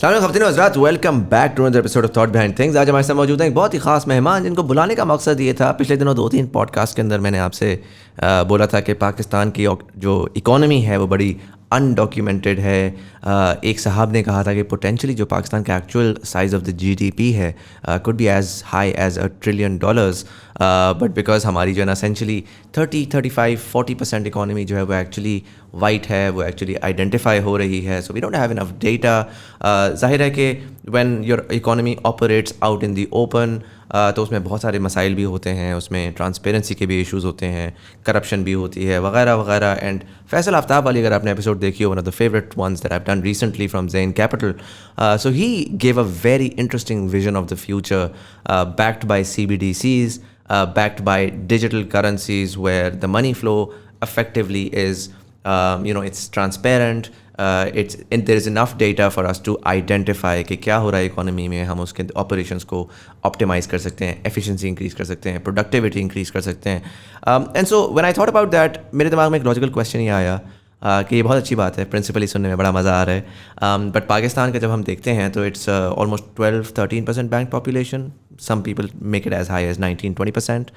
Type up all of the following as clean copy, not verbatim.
السلام علیکم خواتین و حضرات، welcome back to another episode of Thought Behind Things. آج ہمارے ساتھ موجود ہیں ایک بہت ہی خاص مہمان جن کو بلانے کا مقصد یہ تھا. پچھلے دنوں 2-3 پوڈ کاسٹ کے اندر میں نے آپ سے بولا تھا کہ پاکستان کی جو اکانومی ہے وہ بڑی انڈاکیومنٹڈ ہے. ایک صاحب نے کہا تھا کہ پوٹینشلی جو پاکستان کا actual size of the GDP ہے could be as high as $1 trillion, but because ہماری جو ہے نا اسینشلی 30-35-40% اکانومی جو ہے وہ ایکچولی وائٹ ہے, وہ ایکچولی آئیڈینٹیفائی ہو رہی ہے. So we don't have enough data. ظاہر ہے کہ when your economy operates out in the open تو اس میں بہت سارے مسائل بھی ہوتے ہیں, اس میں ٹرانسپیرنسی کے بھی ایشوز ہوتے ہیں, کرپشن بھی ہوتی ہے وغیرہ وغیرہ. اینڈ فیصل آفتاب والی اگر آپ نے ایپیسوڈ دیکھی ہو, one of the favourite ones that I have done recently from Zayn Capital, so he give a very interesting vision of the future backed by CBDCs, backed by digital currencies where the money flow effectively is, it's transparent. There is enough data for us to identify کہ کیا ہو رہا ہے economy میں, ہم اس کے operations کو optimise کر سکتے ہیں, ایفیشنسی انکریز کر سکتے ہیں, پروڈکٹیوٹی انکریز کر سکتے ہیں. And so when I thought about that, میرے دماغ میں ایک لاجیکل کویشچن یہ آیا کہ یہ بہت اچھی بات ہے, پرنسپلی سننے میں بڑا مزہ آ رہا ہے, بٹ پاکستان کا جب ہم دیکھتے ہیں تو it's almost 12-13% bank population. Some people make it as high as 19-20%,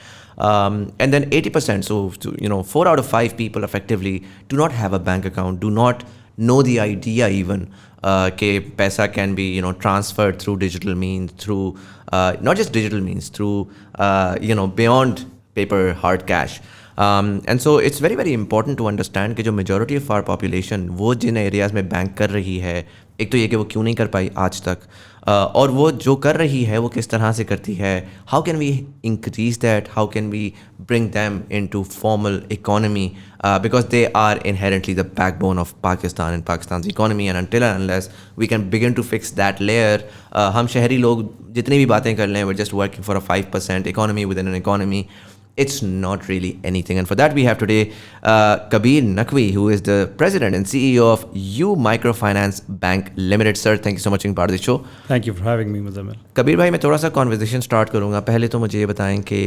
and then 80%, so 4 out of 5 people effectively do not have a bank account, do not know the idea even کہ پیسہ can be transferred through digital means, through not just digital means, through beyond paper hard cash. And so it's very very important to understand کہ جو majority of our population وہ جن areas میں bank کر رہی ہے, ایک تو یہ کہ وہ کیوں نہیں کر پائی آج تک, اور وہ جو کر رہی ہے وہ کس طرح سے کرتی ہے. How can we increase that, how can we bring them into formal economy, because they are inherently the backbone of Pakistan and پاکستان's economy, and until and unless we can begin to fix that layer, ہم شہری لوگ جتنی بھی باتیں کر لیں, we're just working for a 5% economy within an economy. It's not really anything. And for that we have today Kabir Naqvi, who is the president and CEO of U Microfinance Bank Limited. Sir, thank you so much for being part of the show. Thank you for having me, Muzammil. Kabir bhai, میں تھوڑا سا conversation start کروں گا. پہلے تو مجھے یہ بتائیں کہ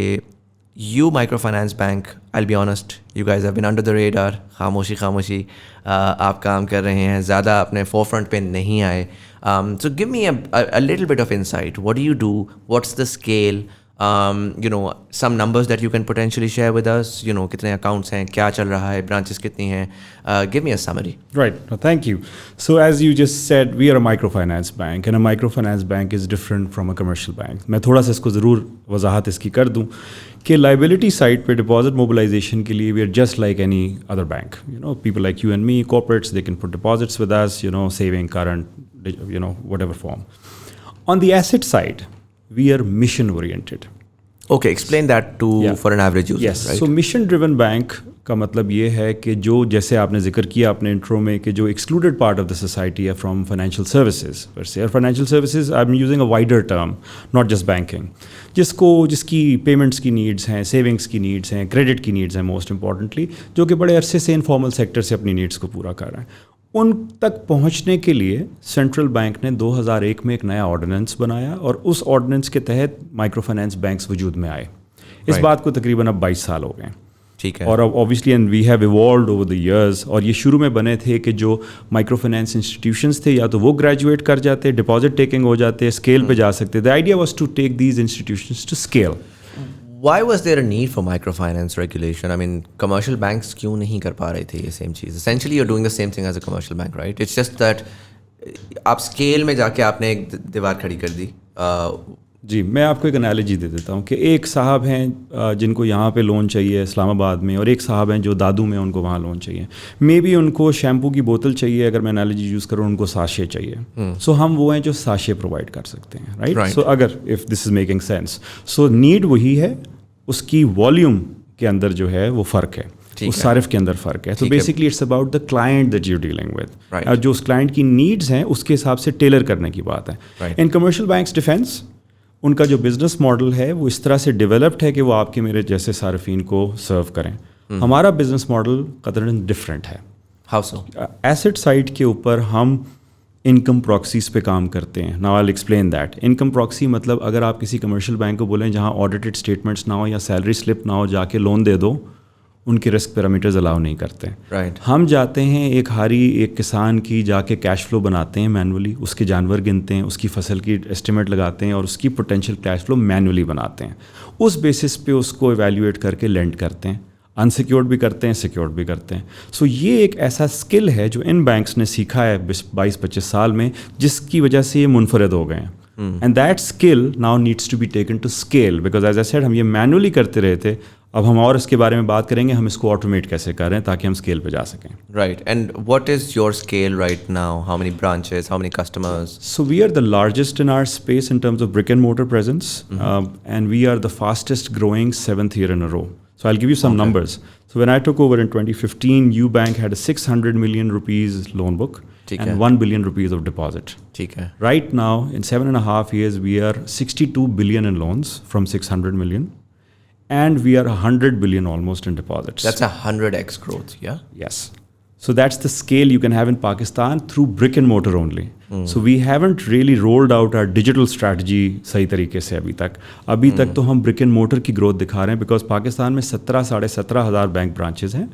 U Microfinance Bank, I'll be honest, you guys have been under the radar. خاموشی آپ کام کر رہے ہیں, زیادہ اپنے فور فرنٹ پہ نہیں آئے. So give me a little bit of insight. What do you do? What's the scale? Some numbers that you can potentially share with us, کتنے accounts ہیں, کیا چل رہا ہے, branches کتنی ہیں. Give me a summary. Right. No, thank you. So as you just said, we are a microfinance bank, and a microfinance bank is different from a commercial bank. میں تھوڑا سا اس کو ضرور وضاحت اس کی کر دوں کہ liability side پہ deposit mobilization کے لیے we are just like any other bank. People like you and me, corporates, they can put deposits with us, saving, current, whatever form. On the asset side, we are mission oriented. Okay, explain that for an average user. Yes, right? so mission driven bank کا مطلب یہ ہے کہ جو جیسے آپ نے ذکر کیا اپنے انٹرو میں کہ جو excluded part of the society ہے فرام فائنینشیل سروسز پر سے, اور financial services I am using a wider term, not just banking, جس کی پیمنٹس کی نیڈس ہیں, سیونگس کی نیڈس ہیں, کریڈٹ کی نیڈس ہیں موسٹ امپورٹنٹلی, جو کہ بڑے عرصے سے انفارمل سیکٹر سے اپنی نیڈس کو پورا کر رہے ہیں. ان تک پہنچنے کے لیے سینٹرل بینک نے 2001 میں ایک نیا آرڈیننس بنایا, اور اس آرڈیننس کے تحت مائکرو فائنینس بینکس وجود میں آئے. اس بات کو تقریباً اب 22 سال ہو گئے. ٹھیک ہے. اور اب obviously and we have evolved over the years, اور یہ شروع میں بنے تھے کہ جو مائکرو فائنینس انسٹیٹیوشنس تھے یا تو وہ گریجویٹ کر جاتے, ڈپازٹ ٹیکنگ ہو جاتے, اسکیل پہ جا سکتے. The idea was to take these institutions to scale. Why was there a need for microfinance regulation? I mean, commercial banks کیوں نہیں کر پا رہے تھے یہ same چیز? Essentially you're doing the same thing as a commercial bank, right? It's just that آپ scale میں جا کے آپ نے ایک دیوار کھڑی کر دی. جی, میں آپ کو ایک انالوجی دے دیتا ہوں کہ ایک صاحب ہیں جن کو یہاں پہ لون چاہیے اسلام آباد میں, اور ایک صاحب ہیں جو دادو میں, ان کو وہاں لون چاہیے. مے بی ان کو شیمپو کی بوتل چاہیے, اگر میں انالوجی یوز کروں ان کو ساشے چاہیے. سو ہم وہ ہیں جو ساشے پرووائڈ کر سکتے ہیں, رائٹ. سو اگر if this is making sense, so need وہی ہے, اس کی والیوم کے اندر جو ہے وہ فرق ہے, اس صارف کے اندر فرق ہے. تو basically it's about the client that you dealing with, جو اس کلائنٹ کی نیڈس ہیں اس کے حساب سے ٹیلر کرنے کی بات ہے. ان کمرشل بینکس ڈیفینس, ان کا جو بزنس ماڈل ہے وہ اس طرح سے ڈیولپڈ ہے کہ وہ آپ کے میرے جیسے صارفین کو سرو کریں. ہمارا بزنس ماڈل قطراً ڈفرینٹ ہے. How so? ایسٹ سائڈ کے اوپر ہم انکم پراکسیز پہ کام کرتے ہیں. Now I explain that. Income proxy مطلب اگر آپ کسی کمرشل بینک کو بولیں جہاں آڈیٹڈ اسٹیٹمنٹس نہ ہو یا سیلری سلپ نہ ہو, جا کے لون دے دو, ان کے رسک پیرامیٹرز الاؤ نہیں کرتے. رائٹ. ہم جاتے ہیں ایک کسان کی جا کے کیش فلو بناتے ہیں مینولی, اس کے جانور گنتے ہیں, اس کی فصل کی اسٹیمیٹ لگاتے ہیں اور اس کی پوٹینشیل کیش فلو مینولی بناتے ہیں. اس بیسس پہ اس کو ایویلیویٹ کر کے لینڈ کرتے ہیں, انسیکیورڈ بھی کرتے ہیں, سیکیورڈ بھی کرتے ہیں. سو یہ ایک ایسا اسکل ہے جو ان بینکس نے سیکھا ہے 22-25 سال میں, جس کی وجہ سے یہ منفرد ہو گئے ہیں. And that skill now needs to be taken to scale, because as I said ہم یہ مینولی کرتے رہے تھے. اب ہم اور اس کے بارے میں بات کریں گے, ہم اس کو آٹومیٹ کیسے کر رہے ہیں تاکہ ہم اسکیل پہ جا سکیں. Right. And what is your scale right now? How many branches, how many customers? So we are the largest in our space in terms of brick and mortar presence, and we are the fastest growing 7th year in a row. So I'll give you some numbers. So when I took over in 2015, UBank had a 600 million rupees loan book and 1 billion rupees of deposit. Right now, in 7.5 years, we are 62 billion in loans from 600 million. And we are 100 billion almost in deposits. That's a 100x growth, yeah? Yes. So that's the scale you can have in Pakistan through brick and mortar only. So we haven't really rolled out our digital strategy صحیح طریقے سے ابھی تک تو ہم brick and mortar کی growth دکھا رہے ہیں, because پاکستان میں 17,000 بینک برانچز ہیں,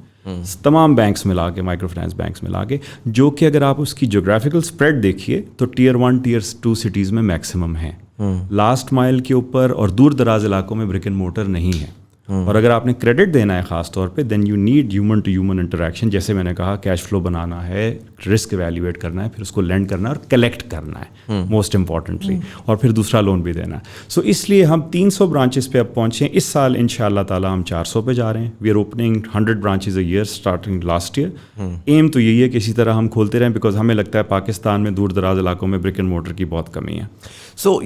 تمام بینکس ملا کے, مائکرو فائنانس بینکس ملا کے, جو کہ اگر آپ اس کی جغرافیکل اسپریڈ دیکھیے تو Tier 1 Tier 2 سٹیز میں میکسیمم ہیں. لاسٹ مائل کے اوپر اور دور دراز علاقوں میں برک اینڈ مورٹر نہیں ہے. اور اگر آپ نے کریڈٹ دینا ہے خاص طور پہ, then you need human to human interaction. جیسے میں نے کہا, کیش فلو بنانا ہے, رسک ایویلیویٹ کرنا ہے, پھر اس کو لینڈ کرنا ہے اور کلیکٹ کرنا ہے موسٹ امپورٹنٹلی, اور پھر دوسرا لون بھی دینا ہے. سو اس لیے ہم 300 برانچز پہ اب پہنچے ہیں. اس سال ان شاء اللہ تعالیٰ ہم 400 پہ جا رہے ہیں. We are opening 100 branches a year starting last year. Um تو یہی ہے کہ اسی طرح ہم کھولتے رہیں, بیکاز ہمیں لگتا ہے پاکستان میں دور دراز علاقوں میں برک اینڈ مورٹر کی بہت کمی ہے. سو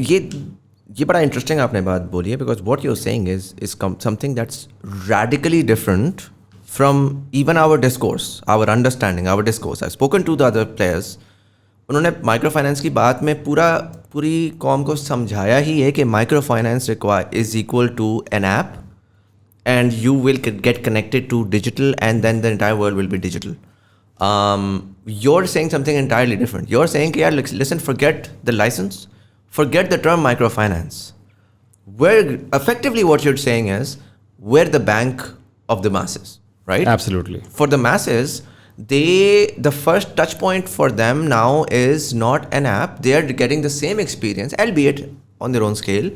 یہ بڑا انٹرسٹنگ آپ نے بات بولی ہے, because what you are seeing is something that's radically different from even our discourse, our understanding, our discourse. I spoken to the other players. انہوں نے مائکرو فائنانس کی بات میں پوری قوم کو سمجھایا ہی ہے کہ microfinance is equal to an app, and you will get connected to digital, and then the entire world will be digital. You are seeing something entirely different. You are seeing کہ یار لسن, forget the license, forget the term microfinance. Where effectively what you're saying is we're the bank of the masses, right? Absolutely. For the masses, the first touch point for them now is not an app. They are getting the same experience, albeit on their own scale,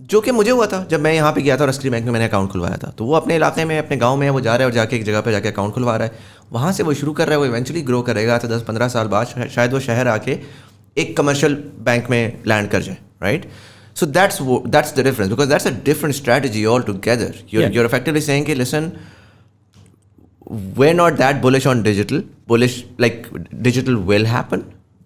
جو کہ مجھے ہوا تھا جب میں یہاں پہ گیا تھا اور عسکری بینک میں نے اکاؤنٹ کھلوایا تھا. تو وہ اپنے علاقے میں, اپنے گاؤں میں وہ جا رہا ہے اور جا کے ایک جگہ پہ جا کے اکاؤنٹ کھلوا رہا ہے. وہاں سے وہ شروع کر رہا ہے, وہ ایونچولی گرو کرے گا. تو 10-15 سال بعد شاید وہ شہر آ کے ایک کمرشل بینک میں لینڈ کر جائے, right? So that's the difference, because that's a different strategy altogether. You're effectively saying, okay, listen, we're not that bullish on digital. Like digital will happen,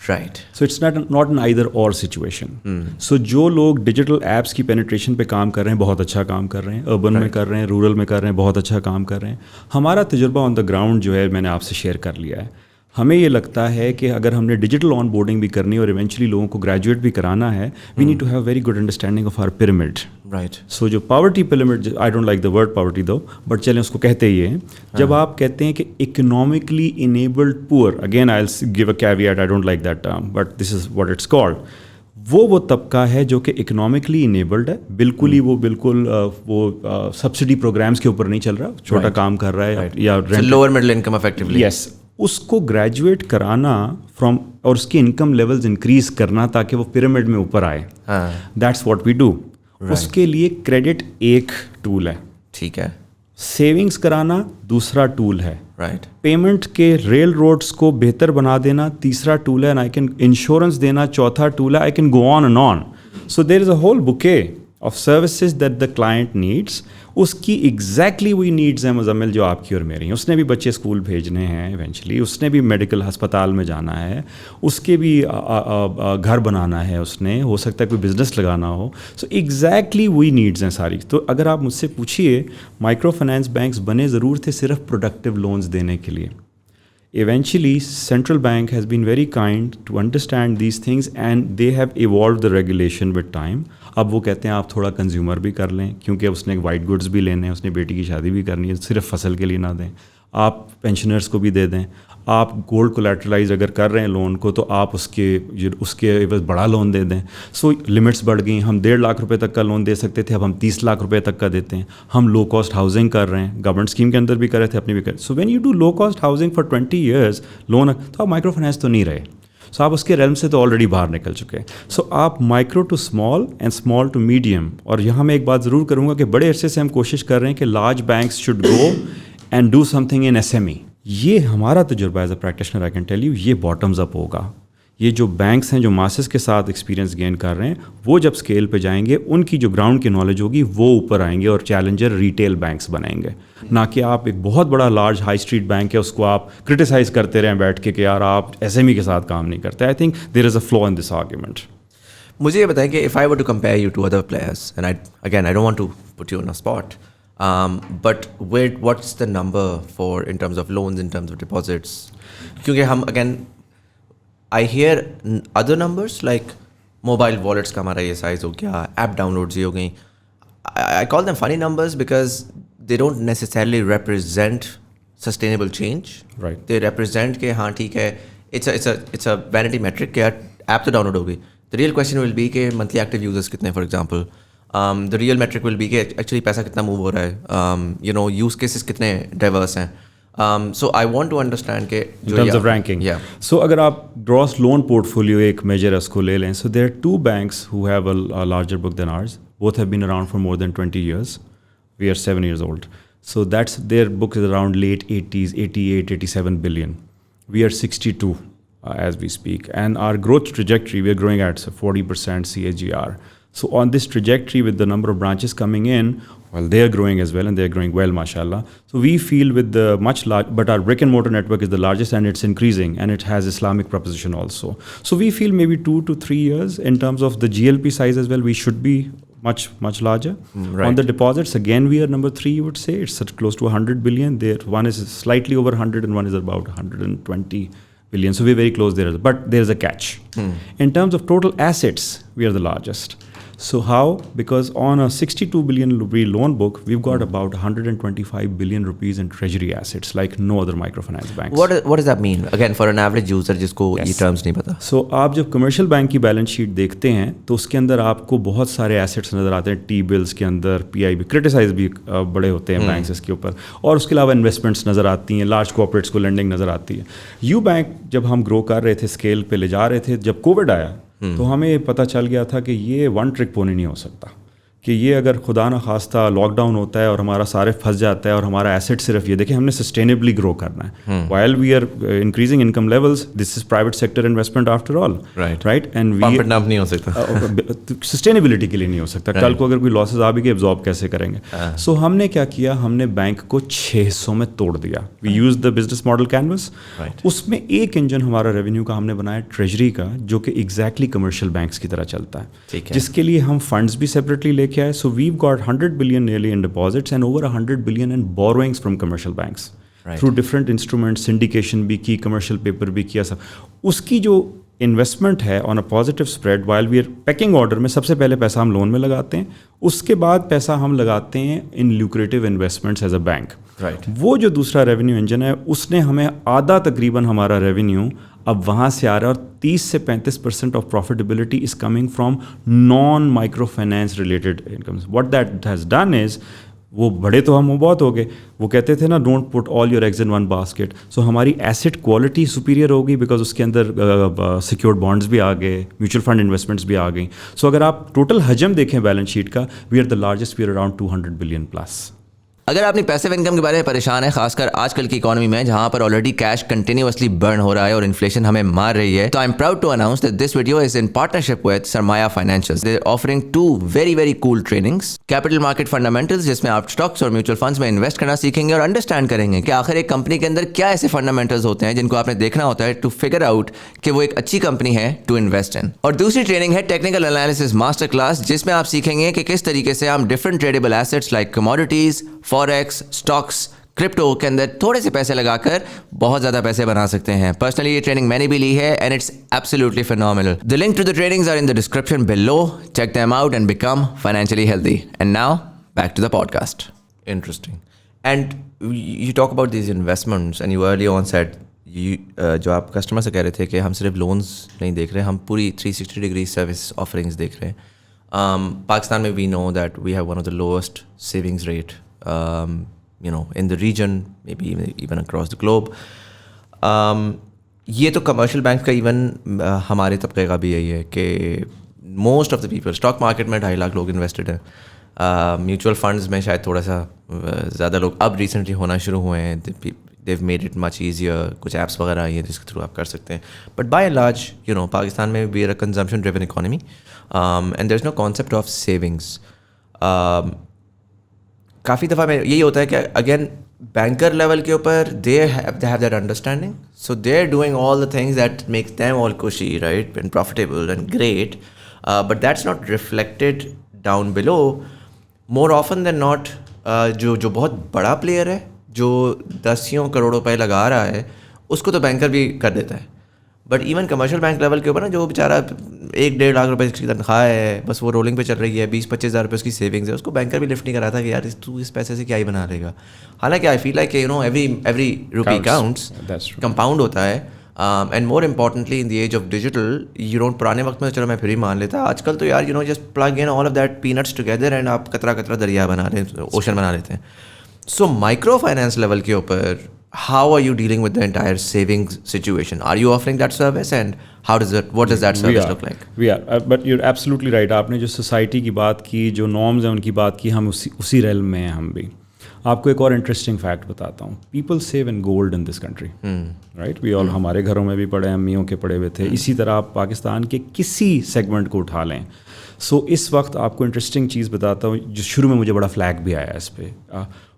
Right. So it's not an either or situation. So جو لوگ digital apps کی penetration پہ کام کر رہے ہیں, بہت اچھا کام کر رہے ہیں, اربن میں کر رہے ہیں, رورل میں کر رہے ہیں, بہت اچھا کام کر رہے ہیں. ہمارا تجربہ آن دا گراؤنڈ جو ہے میں نے آپ سے شیئر کر لیا ہے. ہمیں یہ لگتا ہے کہ اگر ہم نے ڈیجیٹل آن بورڈنگ بھی کرنی اور ایونچولی لوگوں کو گریجویٹ بھی کرانا ہے, we need to have very good understanding of our pyramid. Right. So جو poverty pyramid, I don't like the word poverty though, but چلیں اس کو کہتے ہی ہیں. جب آپ کہتے ہیں کہ economically enabled poor, again I will give a caveat, I don't like that term, but this is what it's called. وہ طبقہ ہے جو کہ اکنامکلی انیبلڈ ہے, بالکل وہ سبسڈی پروگرامس کے اوپر نہیں چل رہا, چھوٹا کام کر رہا ہے یا لوور مڈل انکم افیکٹولی. یس, اس کو گریجویٹ کرانا فرام, اور اس کی انکم لیولز انکریز کرنا تاکہ وہ پیرامڈ میں اوپر آئے. That's what we do. اس کے لیے کریڈٹ ایک ٹول ہے, ٹھیک ہے, سیونگس کرانا دوسرا ٹول ہے, رائٹ, پیمنٹ کے ریل روڈس کو بہتر بنا دینا تیسرا ٹول ہے, آئی کین انشورنس دینا چوتھا ٹول ہے, I can go on and on. So there is a whole bouquet of services that the client needs. اس کی ایگزیکٹلی وہی نیڈز ہیں مزمل جو آپ کی اور میری ہیں. اس نے بھی بچے اسکول بھیجنے ہیں ایونچولی, اس نے بھی میڈیکل ہسپتال میں جانا ہے, اس کے بھی گھر بنانا ہے, اس نے ہو سکتا ہے کوئی بزنس لگانا ہو. سو ایگزیکٹلی وہی نیڈز ہیں ساری. تو اگر آپ مجھ سے پوچھیے, مائکرو فائنانس بینکس بنے ضرور تھے صرف پروڈکٹیو لونز دینے کے لیے. Eventually, central bank has been very kind to understand these things and they have evolved the regulation with time. اب وہ کہتے ہیں آپ تھوڑا کنزیومر بھی کر لیں, کیونکہ اس نے وائٹ گڈس بھی لینے ہیں, اس نے بیٹی کی شادی بھی کرنی ہے, صرف فصل کے لیے نہ دیں, آپ پینشنرز کو بھی دے دیں, آپ گولڈ کولیٹرلائز اگر کر رہے ہیں لون کو تو آپ اس کے عوض بڑا لون دے دیں. سو لمٹس بڑھ گئی. ہم 1.5 لاکھ روپے تک کا لون دے سکتے تھے, اب ہم 30 لاکھ روپے تک کا دیتے ہیں. ہم لو کاسٹ ہاؤسنگ کر رہے ہیں, گورنمنٹ اسکیم کے اندر بھی کر رہے تھے, اپنی بھی کر. So when you do low cost housing for 20 years loan, تو آپ مائکرو فائنانس تو نہیں رہے. سو آپ اس کے ریلم سے تو آلریڈی باہر نکل چکے ہیں. سو آپ micro to small and small to medium. اور یہاں میں ایک بات ضرور کروں گا کہ بڑے عرصے سے ہم کوشش کر رہے ہیں کہ large banks should go and do some thing in SME. یہ ہمارا تجربہ as a practitioner I can tell you, یہ باٹمز اپ ہوگا. یہ جو بینکس ہیں جو ماسز کے ساتھ ایکسپیرینس گین کر رہے ہیں, وہ جب اسکیل پہ جائیں گے ان کی جو گراؤنڈ کی نالج ہوگی وہ اوپر آئیں گے اور چیلنجر ریٹیل بینکس بنائیں گے. نہ کہ آپ ایک بہت بڑا لارج ہائی اسٹریٹ بینک ہے اس کو آپ کرٹیسائز کرتے رہیں بیٹھ کے کہ یار آپ SME کے ساتھ کام نہیں کرتے. I think there is a flu in this argument. مجھے یہ بتائیں کہ if I were to compare you to other players, and I don't want to put you on a spot, but what's the number for in terms of loans, in terms of deposits? کیونکہ ہم again I hear other numbers like mobile wallets کا ہمارا یہ size ہو گیا, app down loads یہ ہو گئیں. I call them funny numbers because they don't necessarily represent sustainable change. Right. They represent کہ ہاں ٹھیک ہے, it's a vanity metric کہ ایپ تو ڈاؤن لوڈ ہوگی. The real question will be کہ monthly active users کتنے, for example. The real metric will be کہ actually پیسہ کتنا موو ہو رہا ہے, use cases کتنے ڈائیورس ہیں. So I want to understand کہ in terms of ranking. Yeah. So اگر آپ gross loan portfolio ایک measure اس کو لے لیں, so there are 2 banks who have a larger book than ours. Both have been around for more than 20 years. We are 7 years old. So that's their book is around late 80s, 88, 87 billion. We are 62 as we speak. And our growth trajectory, we are growing at 40% CAGR. So on this trajectory with the number of branches coming in, well, they are growing as well and they are growing well, mashallah. So we feel with the much large, but our brick and mortar network is the largest and it's increasing and it has Islamic proposition also. So we feel maybe 2 to 3 years in terms of the GLP size as well, we should be much larger. Right. On the deposits, again, we are number 3, you would say. It's close to 100 billion. There, one is slightly over 100 and one is about 120 billion. So we're very close there. But there's a catch. In terms of total assets, we are the largest. So how? Because on a 62 billion rupee loan book, we've got about 125 billion rupees in treasury assets, like no other microfinance banks. What does that mean? Again, for an average user جس کو یہ terms نہیں پتا. So آپ جب commercial bank کی balance sheet دیکھتے ہیں تو اس کے اندر آپ کو بہت سارے ایسیٹس نظر آتے ہیں. ٹی بلز کے اندر PIB کرٹیسائز بھی بڑے ہوتے ہیں بینکس اس کے اوپر, اور اس کے علاوہ انویسٹمنٹس نظر آتی ہیں, لارج کوآپریٹس کو لینڈنگ نظر آتی ہے. یو بینک جب ہم گرو کر رہے تھے, اسکیل پہ لے جا رہے تھے, جب کووڈ آیا تو ہمیں پتہ چل گیا تھا کہ یہ ون ٹرک پونی نہیں ہو سکتا, کہ یہ اگر خدا نہ خواستہ لاک ڈاؤن ہوتا ہے اور ہمارا سارے پھنس جاتا ہے اور ہمارا ایسیٹ صرف یہ دیکھیں ہم نے سسٹینیبلی گرو کرنا ہے. While we are increasing income levels, this is private sector investment after all, right, and we نہیں ہو سکتا, سسٹینیبلٹی کے لیے نہیں ہو سکتا. کل کو اگر کوئی لاسز آ بھی گئے ابزارب کیسے کریں گے. سو ہم نے کیا کیا, ہم نے بینک کو 600 میں توڑ دیا. We use the business model canvas. اس میں ایک انجن ہمارا ریونیو کا ہم نے بنایا ٹریجری کا, جو کہ ایگزیکٹلی کمرشل بینکس کی طرح چلتا ہے, جس کے لیے ہم فنڈس بھی سیپریٹلی لے کے آئے. سو we've got 100 billion nearly in deposits and over 100 billion in borrowings from commercial banks. Right. Through different instruments, syndication بھی کی, commercial paper بھی کیا سب. اس کی جو انویسٹمنٹ ہے on a positive spread, while we are pecking order میں سب سے پہلے پیسہ ہم لون میں لگاتے ہیں, اس کے بعد پیسہ ہم لگاتے ہیں ان lucrative investments as a bank. Right. وہ جو دوسرا ریونیو انجن ہے اس نے ہمیں آدھا تقریباً ہمارا ریونیو اب وہاں سے آ رہا ہے, اور 30 سے 35% of profitability is coming from non micro finance related incomes. What that has done is, وہ بڑے تو ہم بہت ہو گئے, وہ کہتے تھے نا don't put all your eggs in one basket. So ہماری ایسٹ کوالٹی سپیریئر ہوگی بیکاز اس کے اندر سیکیورڈ بانڈس بھی آ گئے, میوچل فنڈ انویسٹمنٹس بھی آ گئیں. سو اگر آپ ٹوٹل حجم دیکھیں بیلنس شیٹ کا, we are the largest, we are around 200 billion plus. اگر آپ اپنی پیسو انکم کے بارے میں پریشان ہے, خاص کر آج کل کی اکانومی میں جہاں پر آلریڈی کیش کنٹینیوسلی برن ہو رہا ہے اور انفلیشن ہمیں مار رہی ہے, تو I am proud to announce that this video is in partnership with Sarmaya financial. They are offering 2 very very cool trainings, capital market fundamentals, جس میں آپ اسٹاکس اور میوچل فنڈس میں انویسٹ کرنا سیکھیں گے اور انڈرسٹینڈ کریں گے کہ آخر ایک کمپنی کے اندر کیا ایسے فنڈامنٹلز ہوتے ہیں جن کو آپ نے دیکھنا ہوتا ہے ٹو فگر آؤٹ کہ وہ ایک اچھی کمپنی ہے ٹو انویسٹ ان. اور دوسری ٹریننگ ہے ٹیکنیکل انالیسس ماسٹر کلاس, جس میں آپ سیکھیں گے کہ کس طریقے سے ہم different tradable assets like commodities, forex, stocks, crypto کے اندر تھوڑے سے پیسے لگا کر بہت زیادہ پیسے بنا سکتے ہیں. پرسنلی یہ ٹریننگ میں نے بھی لی ہے and it's absolutely phenomenal. The link to the trainings are in the description below. Check them out and become financially healthy. And now back to the podcast. Interesting. And you talk about these investments and you early on said جو آپ customer سے کہہ رہے تھے کہ ہم صرف loans نہیں دیکھ رہے, ہم پوری 360 ڈگری سروس آفرنگس دیکھ رہے ہیں. پاکستان میں we know that we have one of the lowest savings rate in the region, maybe even across the globe. یہ تو کمرشل بینک کا ایون ہمارے طبقے کا بھی یہی ہے کہ most of the people, stock market میں 2.5 لاکھ لوگ انویسٹڈ ہیں. میوچل فنڈز میں شاید تھوڑا سا زیادہ لوگ اب ریسنٹلی ہونا شروع ہوئے ہیں. دیو میڈ اٹ مچ ایزیئر, کچھ ایپس وغیرہ آئی ہیں جس کے تھرو آپ کر سکتے ہیں. But by and large Pakistan میں we are a consumption driven economy and there is no concept of savings. کافی دفعہ میں یہی ہوتا ہے کہ اگین بینکر لیول کے اوپر they have that understanding, so they are doing all the things that makes them all cushy right and profitable and great, but that's not reflected down below. More often than not جو بہت بڑا player ہے جو 10 کروڑ روپے لگا رہا ہے اس کو تو بینکر بھی کر دیتا ہے, but even commercial bank level کے اوپر نا جو بیچارہ 1-1.5 لاکھ روپے کی تنخواہ ہے, بس وہ رولنگ پہ چل رہی ہے, 20-25 ہزار روپے اس کی سیونگز ہے, اس کو بینکر بھی لفٹ نہیں کراتا کہ یار تو اس پیسے سے کیا ہی بنا لے گا. حالانکہ آئی فیل لائک کہ ایوری روپی کاؤنٹس, کمپاؤنڈ ہوتا ہے. And more importantly in the age of digital پرانے وقت میں چلو میں پھر ہی مان لیتا, آج کل تو یار just plug in all of that paints together and آپ قطرہ قطرہ دریا بنا لیں, اوشن بنا لیتے ہیں. سو مائکرو فائنینس لیول کے اوپر how are you dealing with the entire savings situation? Are you offering that service and what does that service look like? We are, but you're absolutely right. آپ نے جو society کی بات کی, جو norms ہیں ان کی بات کی, ہم اسی ریلم میں ہیں ہم بھی. آپ کو ایک اور انٹرسٹنگ فیکٹ بتاتا ہوں. People save in gold in this country, right. We all, ہمارے گھروں میں بھی پڑے ہیں, امیوں کے پڑے ہوئے تھے. اسی طرح آپ پاکستان کے کسی سیگمنٹ کو اٹھا لیں. سو اس وقت آپ کو انٹرسٹنگ چیز بتاتا ہوں جو شروع میں مجھے بڑا فلیگ بھی آیا اس پہ.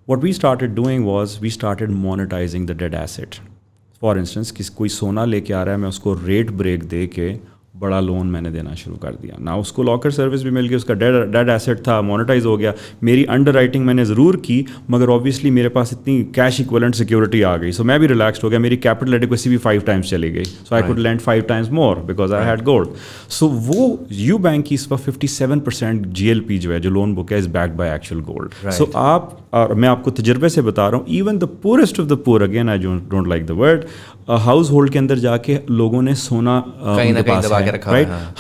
What we started doing was we started monetizing the dead asset. For instance, کوئی سونا لے کے آ رہا ہے, میں اس کو ریٹ بریک دے کے بڑا لون میں نے دینا شروع کر دیا. نہ اس کو لاکر سروس بھی مل گئی, اس کا ڈیڈ ایسٹ تھا, مونیٹائز ہو گیا. میری انڈر رائٹنگ میں نے ضرور کی, مگر اوبیسلی میرے پاس اتنی کیش ایکویلنٹ سیکورٹی آ گئی, سو میں بھی ریلیکسڈ ہو گیا. میری کیپٹل ایڈیکویسی بھی 5 times چلی گئی, so I could land 5 times more because I had gold. So وہ یو بینک کی اس وقت 57% GLP جو ہے, جو لون بک ہے, is backed by actual gold. سو آپ, اور میں آپ کو تجربے سے بتا رہا ہوں, even the poorest of the poor, again I don't like the word, household کے اندر جا کے لوگوں نے سونا رائٹ.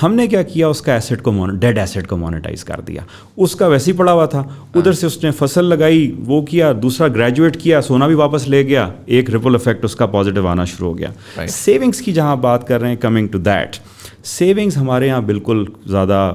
ہم نے کیا کیا, اس کا ایسٹ کو ڈیڈ ایسٹ کو مونیٹائز کر دیا. اس کا ویسے ہی پڑا ہوا تھا, ادھر سے اس نے فصل لگائی, وہ کیا, دوسرا گریجویٹ کیا, سونا بھی واپس لے گیا, ایک ریپل افیکٹ اس کا پازیٹیو آنا شروع ہو گیا. سیونگس کی جہاں بات کر رہے ہیں, کمنگ ٹو دیٹ, سیونگس ہمارے یہاں بالکل زیادہ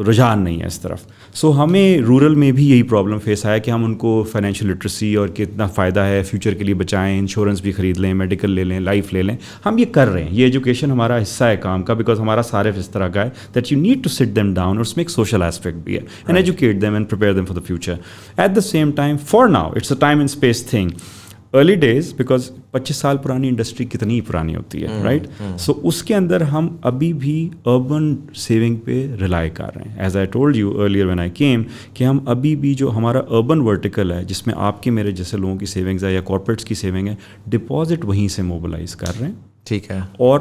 رجحان نہیں ہے اس طرف. سو ہمیں رورل میں بھی یہی پرابلم فیس آیا کہ ہم ان کو فائنینشیل لٹریسی اور کتنا فائدہ ہے, فیوچر کے لیے بچائیں, انشورنس بھی خرید لیں, میڈیکل لے لیں, لائف لے لیں. ہم یہ کر رہے ہیں, یہ ایجوکیشن ہمارا حصہ ہے کام کا, بیکاز ہمارا صارف اس طرح کا ہے that you need to sit them down, اور اس میں ایک سوشل ایسپیکٹ بھی ہے, and educate them and prepare them for the future. At the same time for now it's a time and space thing. Early days, because 25 سال پرانی industry کتنی پرانی ہوتی ہے, رائٹ. سو اس کے اندر ہم ابھی بھی اربن سیونگ پہ ریلائی کر رہے ہیں. As I told you earlier when I came, کہ ہم ابھی بھی جو ہمارا اربن ورٹیکل ہے, جس میں آپ کے میرے جیسے لوگوں کی سیونگز ہے یا کارپوریٹس کی سیونگ ہے, ڈپازٹ وہیں سے موبلائز کر رہے ہیں, ٹھیک ہے, اور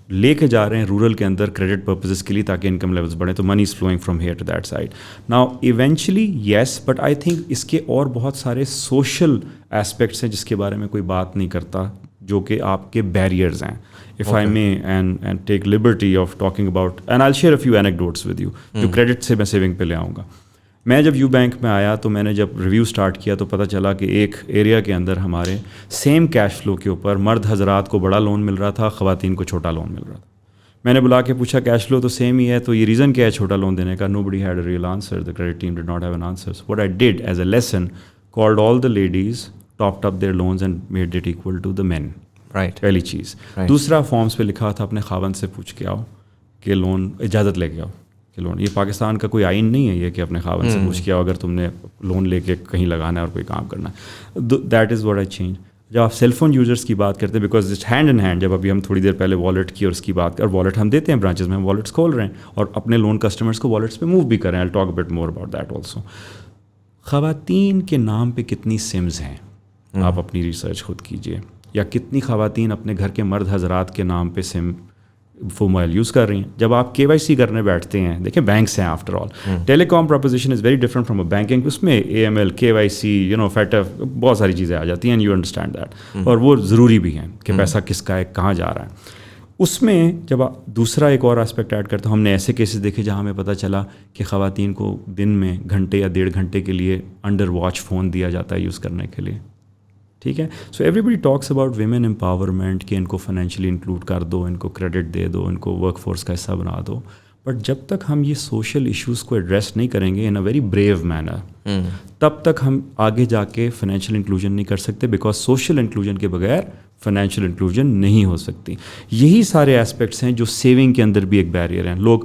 لے کے جا رہے ہیں رورل کے اندر کریڈٹ پرپزز کے لیے, تاکہ انکم لیولس بڑھیں. تو money is flowing from here to that side. Now eventually yes, but I think اس کے اور بہت سارے سوشل ایسپیکٹس ہیں جس کے بارے میں کوئی بات نہیں کرتا, جو کہ آپ کے بیریئرز ہیں. If I may and take liberty of talking about, and I share a few anecdotes with you, جو کریڈٹ سے میں سیونگ پہ لے آؤں گا. میں جب یو بینک میں آیا تو میں نے جب ریویو اسٹارٹ کیا تو پتہ چلا کہ ایک ایریا کے اندر ہمارے سیم کیش فلو کے اوپر مرد حضرات کو بڑا لون مل رہا تھا, خواتین کو چھوٹا لون مل رہا تھا. میں نے بلا کے پوچھا کیش فلو تو سیم ہی ہے, تو یہ ریزن کیا ہے چھوٹا لون دینے کا؟ Nobody had a real answer, the credit team did not have an answer. What I did as a lesson, called all the ladies, topped up their loans and made it equal to the men. Right, پہلی چیز. دوسرا, forms پہ لکھا تھا اپنے خاوند سے پوچھ کے آؤ کہ لون, اجازت لے کے آؤ کہ لون. یہ پاکستان کا کوئی آئین نہیں ہے یہ کہ اپنے خاوند سے پوچھ کے آؤ اگر تم نے لون لے کے کہیں لگانا ہے اور کوئی کام کرنا ہے. That is what I change. جب آپ سیل فون یوزرس کی بات کرتے ہیں, because it's hand in hand, جب ابھی ہم تھوڑی دیر پہلے والیٹ کی اور اس کی بات, اور والیٹ ہم دیتے ہیں برانچز میں, ہم والیٹس کھول رہے ہیں اور اپنے لون کسٹمرس کو والیٹس پہ موو بھی کر رہے ہیں. I'll talk a bit more about that also. خواتین کے نام پہ کتنی سمز ہیں, آپ اپنی ریسرچ خود کیجیے, یا کتنی خواتین اپنے گھر کے مرد حضرات کے نام پہ سم وہ موبائل یوز کر رہی ہیں. جب آپ KYC کرنے بیٹھتے ہیں, دیکھیں بینکس ہیں after all, telecom proposition is very different from a banking. اس میں AML, KYC, FATF, بہت ساری چیزیں آ جاتی ہیں, یو انڈرسٹینڈ دیٹ, اور وہ ضروری بھی ہیں کہ پیسہ کس کا ہے, کہاں جا رہا ہے. اس میں جب دوسرا ایک اور آسپیکٹ ایڈ کرتا ہوں, ہم نے ایسے کیسز دیکھے جہاں ہمیں پتہ چلا کہ خواتین کو دن میں گھنٹے یا 1.5 گھنٹے کے لیے انڈر واچ فون دیا جاتا ہے یوز کرنے کے لیے. ٹھیک ہے, so everybody talks about women empowerment, کہ ان کو فائنینشلی انکلوڈ کر دو, ان کو کریڈٹ دے دو, ان کو ورک فورس کا حصہ بنا دو. بٹ جب تک ہم یہ سوشل ایشوز کو ایڈریس نہیں کریں گے ان اے ویری بریو مینر, تب تک ہم آگے جا کے فائنینشیل انکلوژن نہیں کر سکتے, بیکاز سوشل انکلوژن کے بغیر فائنینشیل انکلوژن نہیں ہو سکتی. یہی سارے ایسپیکٹس ہیں جو سیونگ کے اندر بھی ایک بیریئر ہیں. لوگ